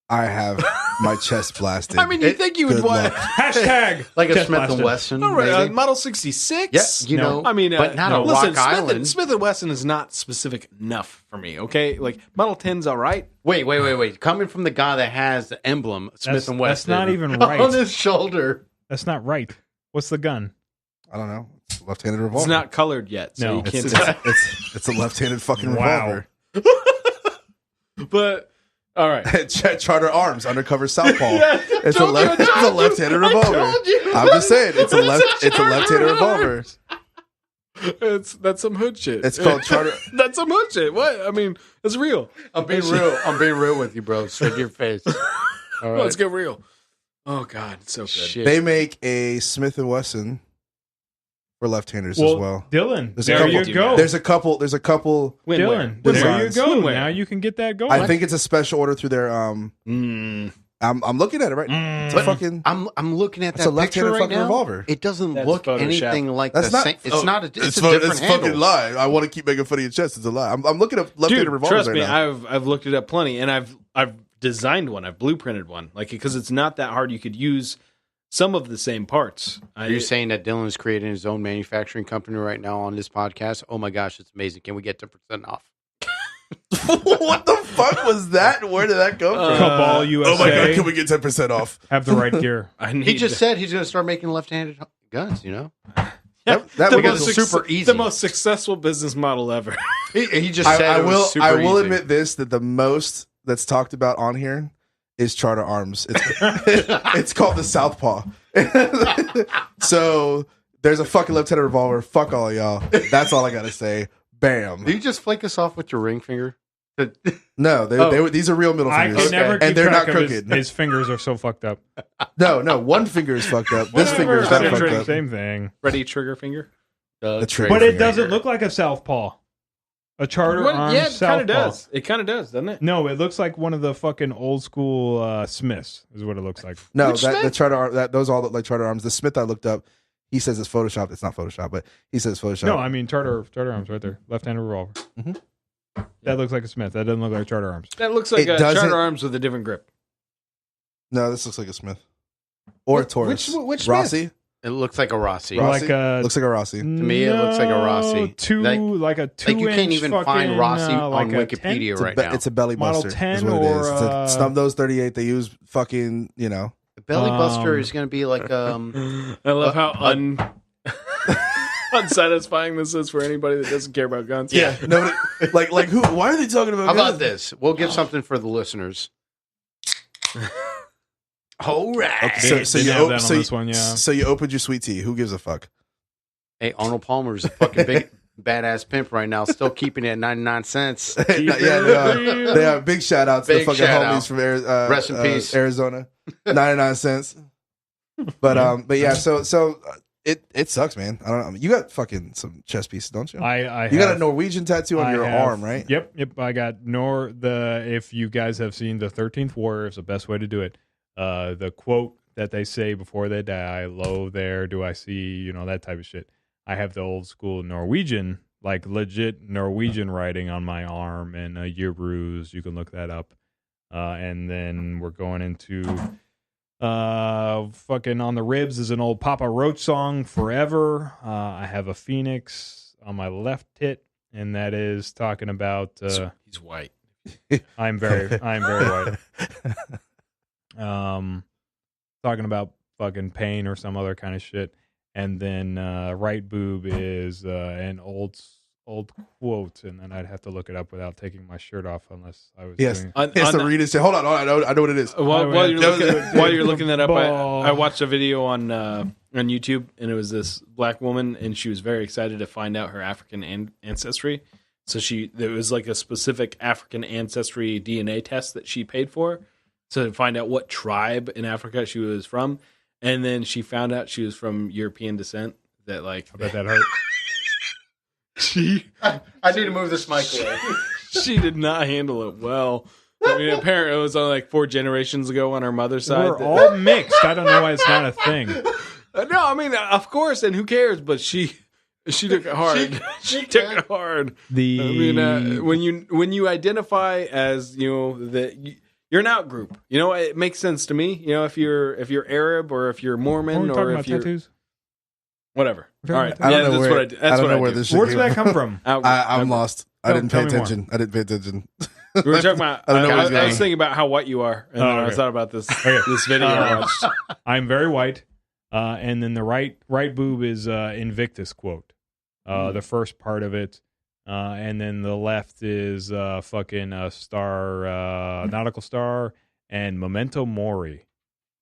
I have my chest blasted. I mean, you think you would want hashtag like a chest Smith blasted. and Wesson, Model 66? Yeah, I mean, but not a listen, rock island. Smith and Wesson is not specific enough for me. Okay, like Model 10's all right. Wait. Coming from the guy that has the emblem Smith and Wesson, that's not even right on his shoulder. That's not right. What's the gun? I don't know. It's a left-handed revolver. It's not colored yet, so you can't. It's a left-handed fucking revolver. But all right, Charter Arms, undercover southpaw. It's a left-handed revolver. I'm just saying, it's a left-handed revolver. That's some hood shit. It's called Charter. That's some hood shit. What? I mean, it's real. I'm being real with you, bro. Straight to your face. All right. Let's get real. Oh God, it's so good. Shit. They make a Smith and Wesson for left-handers as well. Dylan, There you go. There's a couple. Dylan, there you go. Now you can get that going. I think it's a special order through their. I'm looking at it right now. It's a fucking. I'm looking at It's a that picture left-handed right fucking now. revolver. It doesn't That's look Photoshop. anything like That's the not. same. It's not. It's a different It's handle. fucking lie. I want to keep making fun of your chest. It's a lie. I'm looking at left-handed Dude, revolvers trust right me, now. I've looked it up plenty, and I've designed one. I've blueprinted one, like, because it's not that hard. You could use some of the same parts. Are you saying that Dylan's creating his own manufacturing company right now on this podcast? Oh my gosh, it's amazing. Can we get 10% off? What the fuck was that? Where did that come from? Cabal USA. Oh my god, can we get 10% off? Have the right gear. He just said he's going to start making left-handed guns, you know? That the was most super easy. The most successful business model ever. He just said I it was super I will easy. admit this, that the most that's talked about on here is Charter Arms. It's called the Southpaw. So there's a fucking left-handed revolver. Fuck all of y'all. That's all I gotta say. Bam. Did you just flake us off with your ring finger? No, they were, these are real middle I fingers. can never keep and they're track not of crooked. his fingers are so fucked up. No, one finger is fucked up. This finger is not Whatever. fucked up. Same thing. Ready trigger finger. The trigger But it finger. doesn't look like a southpaw. A Charter Arms yeah, it kind of southpaw. does. It kind of does, doesn't it? No, it looks like one of the fucking old school Smiths is what it looks like. No, Which the Smith? Charter Arm, those all look like Charter Arms. The Smith I looked up, he says it's Photoshop. It's not Photoshop, but he says Photoshop. No, I mean Charter Arms right there. Left-handed revolver. Mhm. That looks like a Smith. That doesn't look like Charter Arms. That looks like It a doesn't- Charter Arms with a different grip. No, this looks like a Smith or a Taurus. Which Rossi? It looks like a Rossi. Rossi? Like a Looks like a Rossi. to me, it looks like a Rossi. Like a 2 Like you can't even find Rossi on like a 10? Wikipedia right now. It's a belly Model buster. 10 is what it is. It's or, a snub nose 38. They use fucking, The belly buster is going to be like I love how unsatisfying this is for anybody that doesn't care about guns. Yeah, nobody like who? Why are they talking about? How guns? about this? We'll give something for the listeners. All right. So Didn't you have op- that on so this one, yeah. So you opened your sweet tea. Who gives a fuck? Hey, Arnold Palmer's a fucking big badass pimp right now, still keeping it at 99 cents. They are. Big shout out to the Big fucking shout homies out. from Rest in peace. Arizona. 99 cents. But yeah, so it sucks, man. I don't know. You got fucking some chest pieces, don't you? You got a Norwegian tattoo on your have- arm, right? Yep. I got if you guys have seen the 13th Warrior, it's the best way to do it. The quote that they say before they die, "Lo, there do I see," that type of shit. I have the old school Norwegian, like legit Norwegian writing on my arm, and Yerbrews. You can look that up. And then we're going into fucking on the ribs is an old Papa Roach song, "Forever." I have a phoenix on my left tit, and that is talking about He's white. I'm very white. Talking about fucking pain or some other kind of shit. And then right boob is an old quote, and then I'd have to look it up without taking my shirt off unless I was Yes. doing He has to read it. Say, hold on, I know what it is. While you're looking that up, Ball. I watched a video on YouTube, and it was this black woman, and she was very excited to find out her African ancestry. So there was like a specific African ancestry DNA test that she paid for, so to find out what tribe in Africa she was from, and then she found out she was from European descent. That like, I bet that hurt. I need to move this mic away. she did not handle it well. I mean, apparently it was only like 4 generations ago on her mother's side. We're all mixed. I don't know why it's not a thing. No, I mean, of course, and who cares? But she took it hard. She took it hard. I mean, when you identify as you're an out group, it makes sense to me. If you're Arab or if you're Mormon or if you're tattoos. Whatever. All right, I don't know that's where, what I do. I don't know where this shit Where did came that come from? I'm lost. I didn't pay tell me more. attention. I didn't pay attention. We were talking about. I don't know where I he's was going. thinking about how white you are, and then I okay. thought about this Okay. this video I watched. I'm very white. And then the right boob is Invictus quote. The first part of it. And then the left is fucking star, nautical star, and Memento Mori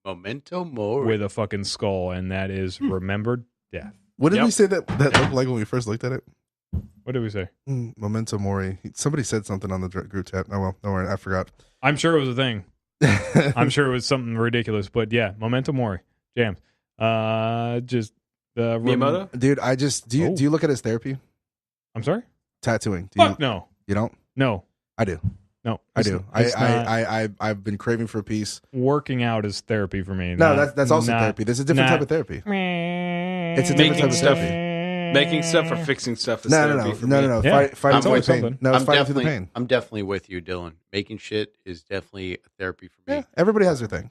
Memento Mori. with a fucking skull, and that is remembered death. What did Yep. we say that looked like when we first looked at it? What did we say? Memento Mori. Somebody said something on the group chat. Oh well, don't worry, I forgot. I'm sure it was a thing. I'm sure it was something ridiculous, but yeah, Memento Mori jams. Just the Miyamoto? Dude, do you look at his therapy? I'm sorry. Tattooing. Fuck no, You don't? no, I do. no. I It's- do. it's not- I've been craving for peace. working out is therapy for me. No, not- that's also not- therapy. There's a different not- type of therapy. It's a different type of stuff. therapy. Making stuff or fixing stuff is No. therapy for me. No. Yeah. Fighting It's through the always pain. something. No, it's fighting through the pain. I'm definitely with you, Dylan. Making shit is definitely a therapy for me. Yeah, everybody has their thing.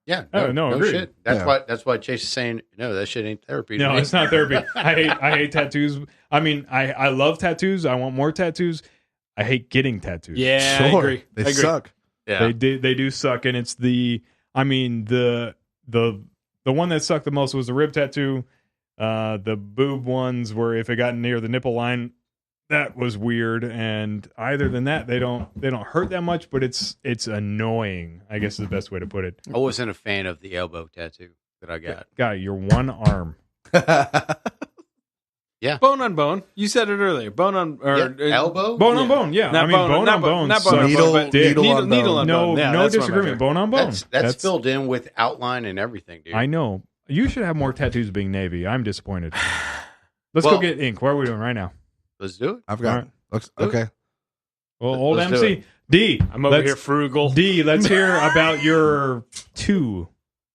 Yeah, no, agreed. shit. That's why Chase is saying no. That shit ain't therapy. to No, me. it's not therapy. I hate tattoos. I mean, I love tattoos. I want more tattoos. I hate getting tattoos. Yeah, Sure. I agree. They I agree. suck. Yeah. They do suck, and it's the one that sucked the most was the rib tattoo. The boob ones were if it got near the nipple line, that was weird. And other than that, they don't hurt that much, but it's annoying, I guess is the best way to put it. I wasn't a fan of the elbow tattoo that I got. Guy, your one arm. Bone on bone. You said it earlier. Bone on Elbow? Bone on bone, yeah. Not I mean, bone on not bone. Not sucks. bone on Needle- bone, but needle on bone. needle on No, bone. Yeah, no that's one of my disagreement. favorite. Bone on bone. That's filled in with outline and everything, dude. I know. You should have more tattoos being Navy. I'm disappointed. Let's Well- go get ink. What are we doing right now? Let's do it. I've got Alright. looks okay. Well, old Let's do MC. it. D. I'm over let's- here frugal. D, let's hear about your 2.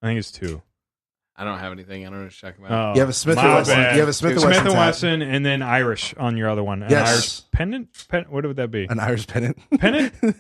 I think it's 2. I don't have anything. I don't know what to talk about. Oh, You have a Smith and my Wesson. bad. You have a Smith and Smith Wesson and tat. Wesson, and then Irish on your other one. An Yes. Irish pendant? What would that be? An Irish pennant. Pennant? The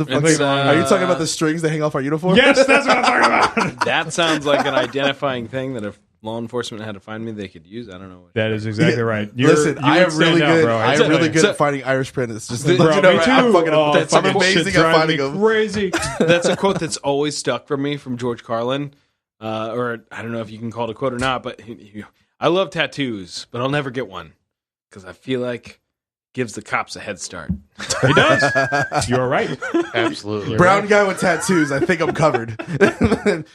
fuck- It's, are you talking about the strings that hang off our uniform? Yes, that's what I'm talking about. That sounds like an identifying thing that if law enforcement had to find me, they could use. I don't know. That is exactly right. Listen, I am really good. I am really good So- at finding Irish pennants. Just Bro, to let you know, me right? too. I'm fucking. Oh, I'm fucking amazing shit's at driving finding me them. crazy. That's a quote that's always stuck for me from George Carlin. Or I don't know if you can call it a quote or not, but I love tattoos, but I'll never get one because I feel like it gives the cops a head start. It does. You're right. Absolutely. Brown guy with tattoos. I think I'm covered.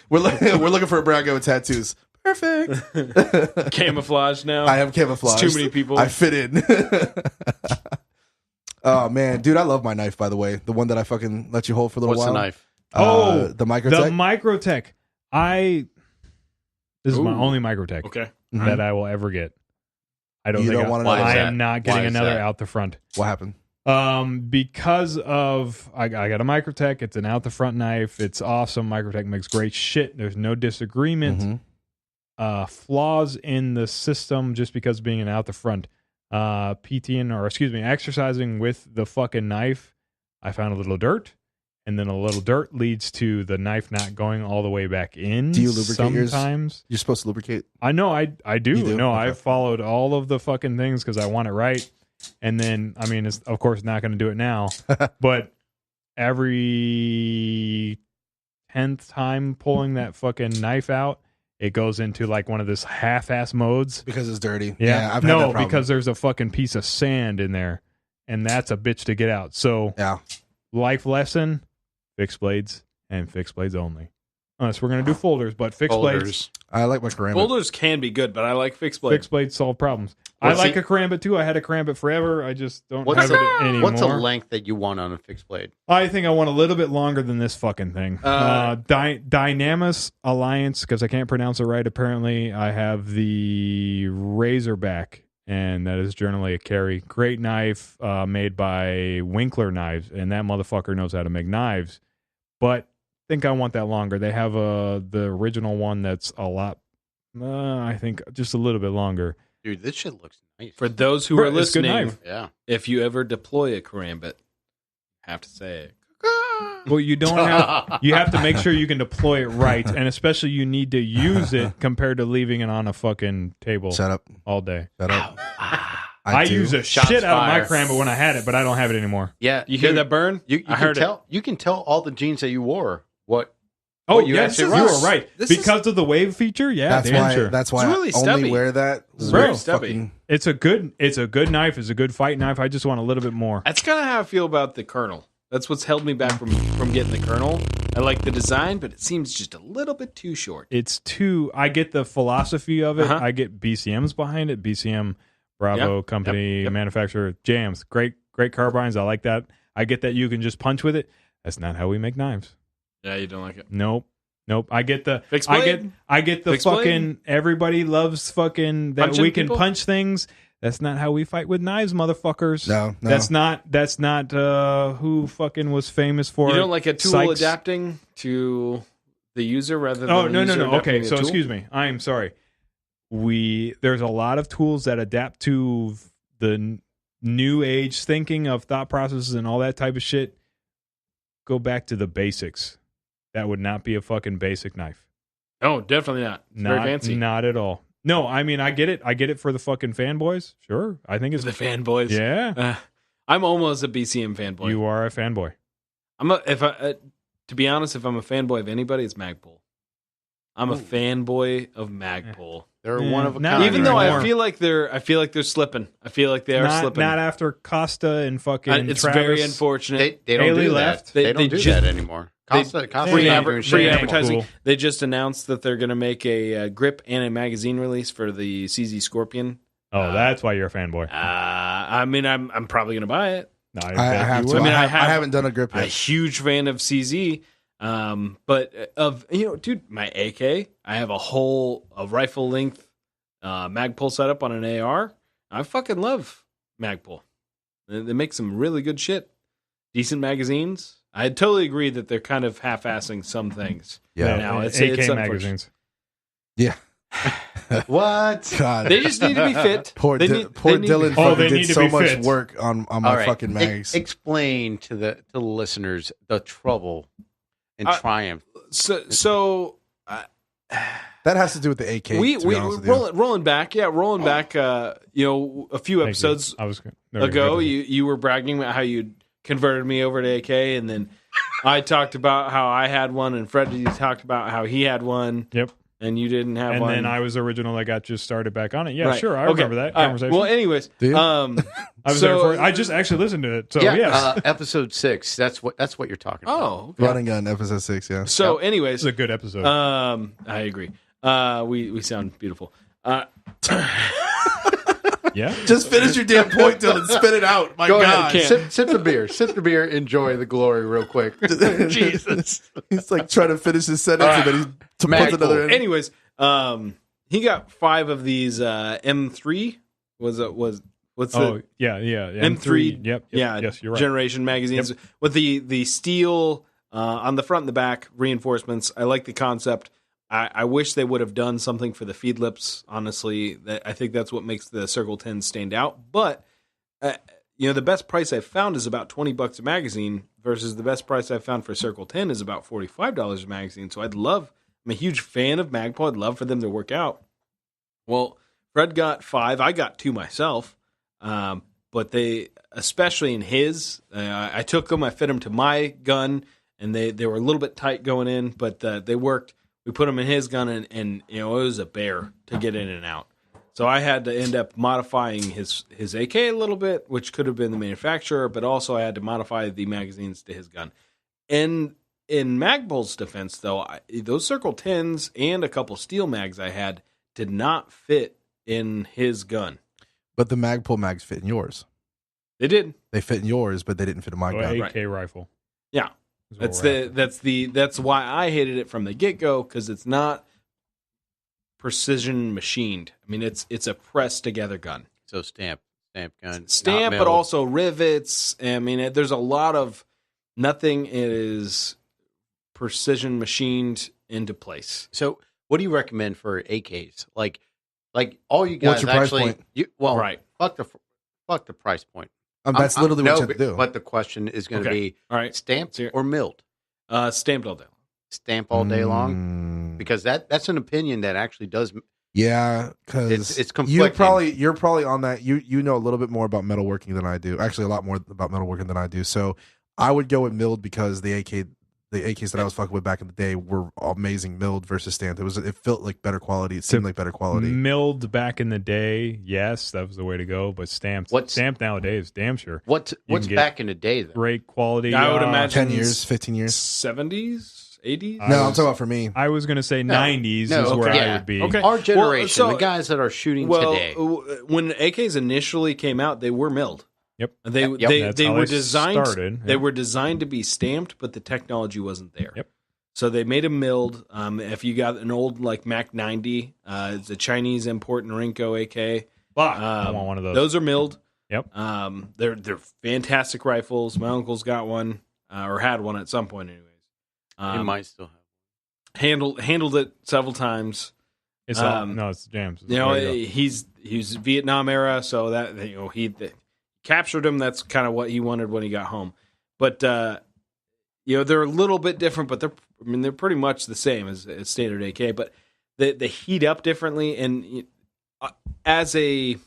we're looking for a brown guy with tattoos. Perfect. Camouflage now. I am camouflaged. It's too many people. I fit in. Oh man, dude, I love my knife. By the way, the one that I fucking let you hold for a little What's while. the knife? The Microtech. The Microtech. This is my only Microtech Okay. that I will ever get. I don't You think don't want another? I Why is am that? not getting Why is another that? out the front. What happened? Because of I got a Microtech. It's an out the front knife. It's awesome. Microtech makes great shit. There's no disagreement. Mhm. Flaws in the system just because of being an out the front. Exercising with the fucking knife, I found a little dirt, and then a little dirt leads to the knife not going all the way back in. Do you lubricate yours? sometimes? You're supposed to lubricate. I know I do. You do? No, Okay. I've followed all of the fucking things because I want it right. And then, I mean, it's of course not going to do it now, but every 10th time pulling that fucking knife out, it goes into like one of this half-ass modes. Because it's dirty. Yeah, I've had that problem. because there's a fucking piece of sand in there, and that's a bitch to get out. So, Yeah. life lesson: fixed blades and fixed blades only. Unless we're gonna do folders, but fixed blades, Folders. I like my karambit. Folders can be good, but I like fixed blade. fixed blades solve problems. What's I like the- a karambit too. I had a karambit forever. I just don't What's have the- it anymore. What's a length that you want on a fixed blade? I think I want a little bit longer than this fucking thing. Dynamis Alliance, because I can't pronounce it right. Apparently, I have the Razorback, and that is generally a carry. Great knife, made by Winkler Knives, and that motherfucker knows how to make knives. But I think I want that longer. They have the original one that's a lot. I think just a little bit longer. Dude, this shit looks nice. For those who Bro, are it's a good listening, knife. Yeah. if you ever deploy a karambit, I have to say, Well, you don't have. You have to make sure you can deploy it right, and especially you need to use it compared to leaving it on a fucking table Shut up. all day. Shut up. I do. use a Shots shit out of my fired. karambit when I had it, but I don't have it anymore. Yeah. you hear dude, that burn? You I can heard tell. You can tell all the jeans that you wore. What? Oh, Well, you yes, actually you rock. are right. This is- Because of the wave feature, yeah, That's damn why. sure. That's why It's really I only stubby. wear that. It's Bro, very stubby. fucking- It's a good knife. It's a good fight knife. I just want a little bit more. That's kind of how I feel about the Colonel. That's what's held me back from getting the Colonel. I like the design, but it seems just a little bit too short. It's too. I get the philosophy of it. Uh-huh. I get BCMs behind it. BCM, Bravo Yep, company, yep. manufacturer, jams. Great carbines. I like that. I get that you can just punch with it. That's not how we make knives. Yeah, you don't like it. Nope. I get the Fixed I blade? get the Fixed fucking everybody loves fucking that Punching we can people? punch things. That's not how we fight with knives, motherfuckers. No. That's not who fucking was famous for You it. don't like a tool Sykes. adapting to the user rather than Oh, the no. user adapting Okay, the so tool? excuse me. I am sorry. There's a lot of tools that adapt to the new age thinking of thought processes and all that type of shit. Go back to the basics. That would not be a fucking basic knife. Oh, definitely not. It's very fancy. Not at all. No, I mean I get it. I get it for the fucking fanboys. Sure, I think it's The fanboys. yeah. I'm almost a BCM fanboy. You are a fanboy. To be honest, if I'm a fanboy of anybody, it's Magpul. I'm a fanboy of Magpul. They're Yeah, one of a not kind. Even though anymore. I feel like they're slipping. I feel like they are Not, slipping. not after Costa and fucking It's Travis. very unfortunate. They don't Haley do left. that. They They don't do ju- that anymore. Costa free Yeah, not doing free shit advertising. Cool. They just announced that they're going to make a grip and a magazine release for the CZ Scorpion. Oh, that's why you're a fanboy. I mean, I'm probably going to buy it. No, I bet have you to. would. mean, I I have- haven't done a grip I'm a yet. huge fan of CZ. But dude, my AK, I have a rifle length Magpul setup on an AR. I fucking love Magpul. They make some really good shit. Decent magazines. I totally agree that they're kind of half-assing some things. Yeah. Now, it's AK unfortunate. magazines. Yeah. What? God. They just need to be fit. Poor They Dylan need- they need- Dylan Oh, fucking they did need to so be much fit. work on my All right. fucking mags. Explain to the listeners the trouble and triumph. So That has to do with the AK. we to be honest with you. rolling back. A few Thank episodes you. I was no, ago, good. you were bragging about how you converted me over to AK, and then I talked about how I had one, and Freddy talked about how he had one. Yep. and you didn't have And one. then I was the original that got just started back on it. Yeah, Right. sure. I Okay. remember that All right. conversation. Well, anyways, Do you? I was there for it. I just actually listened to it. So, yes. Episode 6. That's what you're talking about. Oh, okay. Running Gun, episode 6, yeah. So, This anyways, is a good episode. I agree. We sound beautiful. yeah. Just finish your damn point, Dylan. Spit it out. My Go God. ahead. Sip the beer. Sip the beer. Enjoy the glory real quick. Jesus. He's like trying to finish his sentence and then he puts another in. Anyways, he got 5 of these M3. What's the yeah. M3? Yep. Yeah, Yes, you're right. generation magazines with the steel on the front and the back reinforcements. I like the concept. I wish they would have done something for the feed lips. Honestly, I think that's what makes the Circle 10 stand out. But the best price I've found is about $20 a magazine, versus the best price I've found for Circle 10 is about $45 a magazine. So I'm a huge fan of Magpul. I'd love for them to work out. Well, Fred got 5. I got 2 myself. But they, especially in his, I took them, I fit them to my gun, and they were a little bit tight going in, but they worked. We put them in his gun, and it was a bear to get in and out. So I had to end up modifying his AK a little bit, which could have been the manufacturer, but also I had to modify the magazines to his gun. And in Magpul's defense, though, those Circle 10s and a couple steel mags I had did not fit in his gun. But the Magpul mags fit in yours. They did. They fit in yours, but they didn't fit in my gun. AK rifle. Yeah. That's why I hated it from the get-go, because it's not precision machined. I mean, it's a pressed together gun. So stamp gun. Stamp, but also rivets. I mean, there's a lot of nothing is precision machined into place. So what do you recommend for AKs? Like all you guys What's your price actually point? Right. Fuck the price point. That's literally what you have to do. But the question is going to be All right. stamped or milled? Stamped all day. Stamp all day long? Because that's an opinion that actually does. Yeah, because it's conflicting. you're probably on that. You know a little bit more about metalworking than I do. Actually, a lot more about metalworking than I do. So I would go with milled, because the AKs that I was fucking with back in the day were amazing milled versus stamped. It felt like better quality. It seemed like better quality. Milled back in the day, yes, that was the way to go. But stamped nowadays, damn sure. What's back in the day though? Great quality. I would imagine 10 years, 15 years, 70s, 80s. No, I'm talking about for me. I was going to say 90s is okay. where Yeah. I would be. Okay. Our generation, Well, the guys that are shooting Well, today. when AKs initially came out, they were milled. Yep. They That's how were they designed. started, They yeah. were designed to be stamped, but the technology wasn't there. Yep. So they made them milled. If you got an old like Mac 90, it's a Chinese import Norinco AK. Fuck, I want one of those. Those are milled. Yep. They're fantastic rifles. My uncle's got one, or had one at some point, anyways. He might still have. Handled it several times. It's it's jams. He's Vietnam era, so that he captured him. That's kind of what he wanted when he got home. But they're a little bit different, but they're pretty much the same as standard AK. But they heat up differently, and as a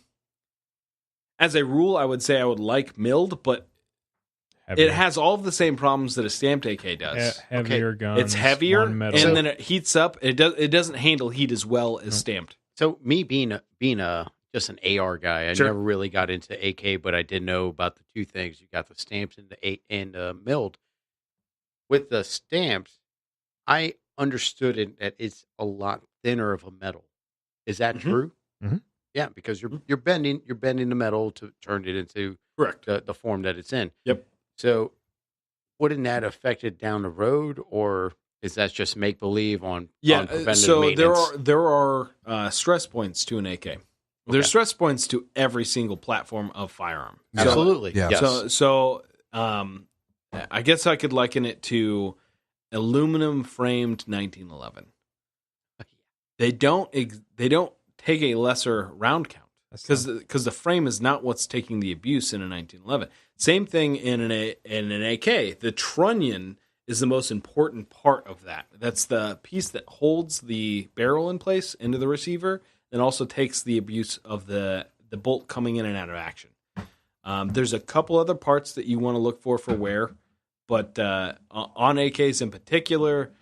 rule, I would say I would like milled, but Heavier. it has all of the same problems that a stamped AK does. Heavier guns. It's heavier, more metal. and then it heats up. It doesn't handle heat as well as stamped. So me being just an AR guy, I Sure. never really got into AK, but I did know about the two things. You got the stamps and the milled. With the stamps, I understood it that it's a lot thinner of a metal. Is that true? Mhm. Yeah, because you're bending the metal to turn it into Correct. the form that it's in. Yep. So wouldn't that affect it down the road, or is that just make believe on preventative so maintenance? there are stress points to an AK. There's stress points to every single platform of firearm. Absolutely. Yeah. Yes. So I guess I could liken it to aluminum framed 1911. They don't take a lesser round count because the frame is not what's taking the abuse in a 1911. Same thing in an AK. The trunnion is the most important part of that. That's the piece that holds the barrel in place into the receiver and also takes the abuse of the bolt coming in and out of action. There's a couple other parts that you want to look for wear, but on AKs in particular,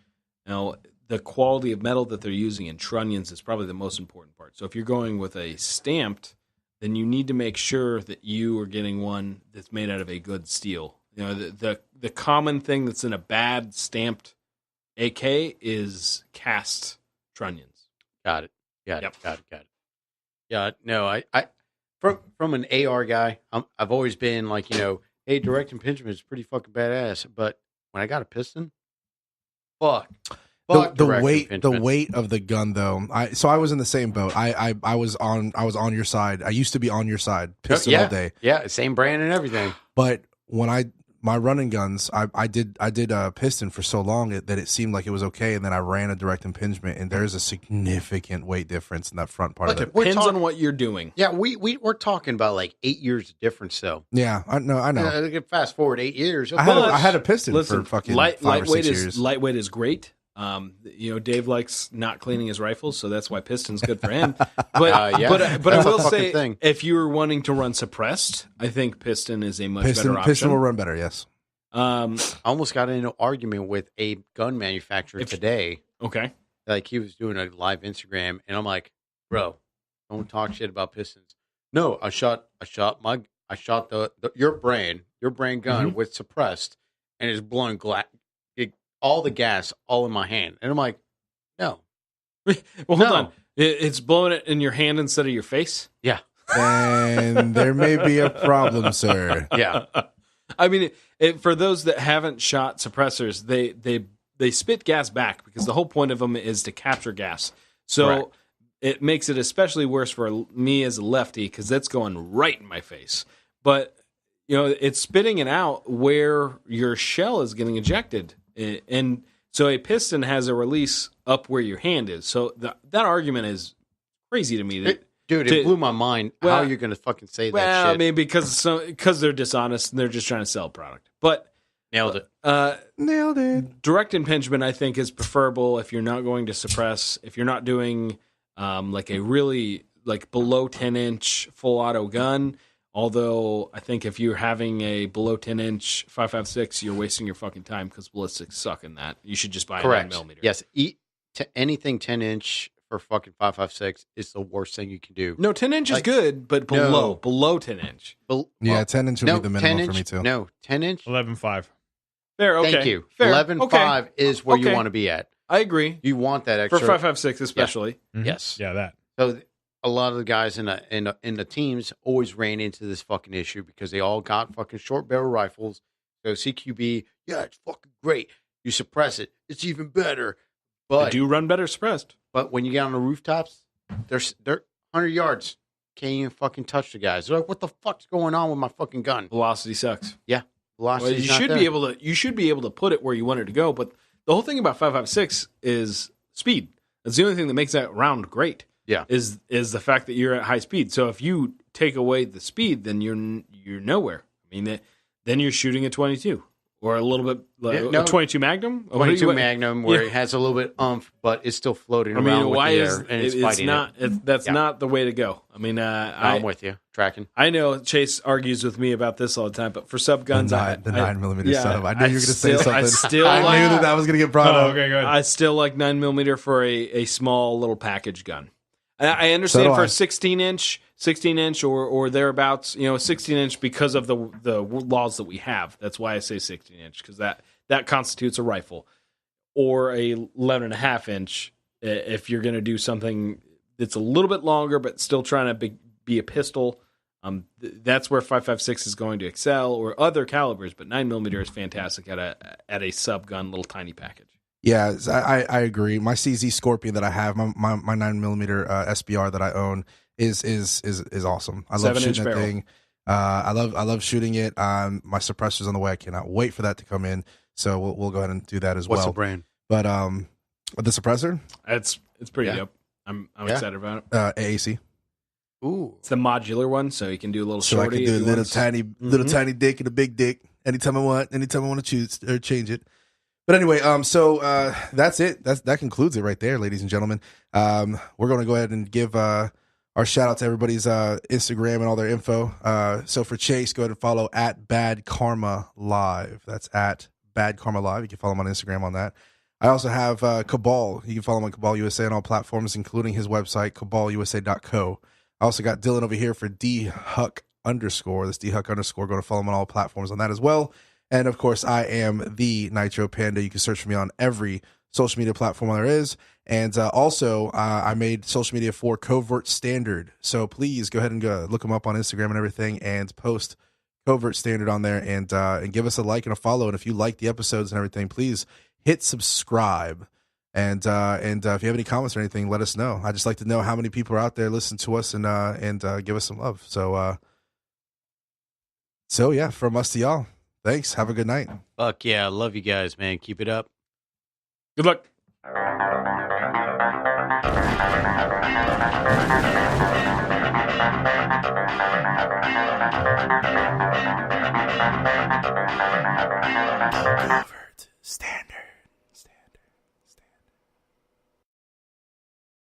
the quality of metal that they're using in trunnions is probably the most important part. So if you're going with a stamped, then you need to make sure that you are getting one that's made out of a good steel. You know, the common thing that's in a bad stamped AK is cast trunnions. Got it. Yep. Got it. Yeah, no, I from an AR guy, I've always been like, hey, direct impingement is pretty fucking badass. But when I got a piston, fuck. The weight of the gun though. I was in the same boat. I was on your side. I used to be on your side, piston all day. Yeah, same brand and everything. But when my running guns, I did a piston for so long that it seemed like it was okay, and then I ran a direct impingement, and there's a significant weight difference in that front part of it. Depends on what you're doing. Yeah, we're talking about like 8 years of difference though. Yeah, I know. Fast forward 8 years. I had a piston for fucking lightweight 5 or 6 years. Lightweight is great. Dave likes not cleaning his rifles, so that's why piston's good for him. But but I will say, if you were wanting to run suppressed, I think piston is a much better option. Piston will run better, yes. I almost got in an argument with a gun manufacturer today. Okay, like he was doing a live Instagram, and I'm like, bro, don't talk shit about pistons. No, I shot your brand gun with suppressed, and it's blowing all the gas all in my hand. And I'm like, no. Well, hold on. It's blowing it in your hand instead of your face? Yeah. And there may be a problem, sir. Yeah. I mean, for those that haven't shot suppressors, they spit gas back because the whole point of them is to capture gas. So it makes it especially worse for me as a lefty because that's going right in my face. But, it's spitting it out where your shell is getting ejected. And so a piston has a release up where your hand is. So that argument is crazy to me. It blew my mind how you're going to fucking say that shit. Well, I mean, because they're dishonest and they're just trying to sell a product. But nailed it. Nailed it. Direct impingement, I think, is preferable if you're not going to suppress. If you're not doing like a really below 10-inch full auto gun. Although I think if you're having a below 10-inch 5.56, you're wasting your fucking time because ballistics suck in that. You should just buy a 9mm. Yes, anything 10-inch for fucking 5.56 is the worst thing you can do. No, 10-inch is good, but below 10-inch. 10-inch would be the minimum for me too. No, 10-inch. 11.5. Fair, okay. Thank you. Fair. 11.5 is where you want to be at. I agree. You want that extra for 5.56 especially. Yeah. Mm-hmm. Yes. Yeah, that. So a lot of the guys in the teams always ran into this fucking issue because they all got fucking short barrel rifles. So CQB, it's fucking great. You suppress it, it's even better. But they do run better suppressed. But when you get on the rooftops, they're 100 yards. Can't even fucking touch the guys. They're like, what the fuck's going on with my fucking gun? Velocity sucks. Yeah. Velocity. You should be able to put it where you want it to go. But the whole thing about 5.56 is speed. That's the only thing that makes that round great. Yeah, is the fact that you're at high speed. So if you take away the speed, then you're nowhere. I mean, then you're shooting a 22 or a little bit a 22 Magnum. 22 Magnum, where it has a little bit oomph, but it's still floating around with the air, and it's fighting not, it. That's not the way to go. I mean, I'm with you, tracking. I know Chase argues with me about this all the time, but for sub guns, the 9mm setup. I knew you were going to say something. I knew that was going to get brought up. Okay, good. I still like 9mm for a small little package gun. I understand for a 16-inch or thereabouts, 16-inch because of the laws that we have. That's why I say 16-inch, because that constitutes a rifle. Or a 11.5-inch if you're going to do something that's a little bit longer but still trying to be a pistol. That's where 5.56 is going to excel, or other calibers. But 9mm is fantastic at a sub gun, little tiny package. Yeah, I agree. My CZ Scorpion that I have, my 9mm SBR that I own is awesome. I love shooting that thing. I love shooting it. My suppressor's on the way. I cannot wait for that to come in. So we'll go ahead and do that as well. What's the brand? But the suppressor, it's pretty dope. I'm excited about it. AAC. Ooh, it's the modular one, so you can do a little shorty. So I can do little tiny dick and a big dick anytime I want to choose or change it. But anyway, so that's it. That concludes it right there, ladies and gentlemen. We're going to go ahead and give our shout out to everybody's Instagram and all their info. So for Chase, go ahead and follow at Bad Karma Live. That's at Bad Karma Live. You can follow him on Instagram on that. I also have Cabal. You can follow him on Cabal USA on all platforms, including his website, cabalusa.co. I also got Dylan over here for dhuck_. This dhuck_. Go to follow him on all platforms on that as well. And of course, I am the Nitro Panda. You can search for me on every social media platform there is. And also, I made social media for Covert Standard. So please go ahead and go look them up on Instagram and everything, and post Covert Standard on there, and give us a like and a follow. And if you like the episodes and everything, please hit subscribe. And if you have any comments or anything, let us know. I just like to know how many people are out there listening to us, and give us some love. So yeah, from us to y'all, thanks. Have a good night. Fuck yeah. Love you guys, man. Keep it up. Good luck. Over.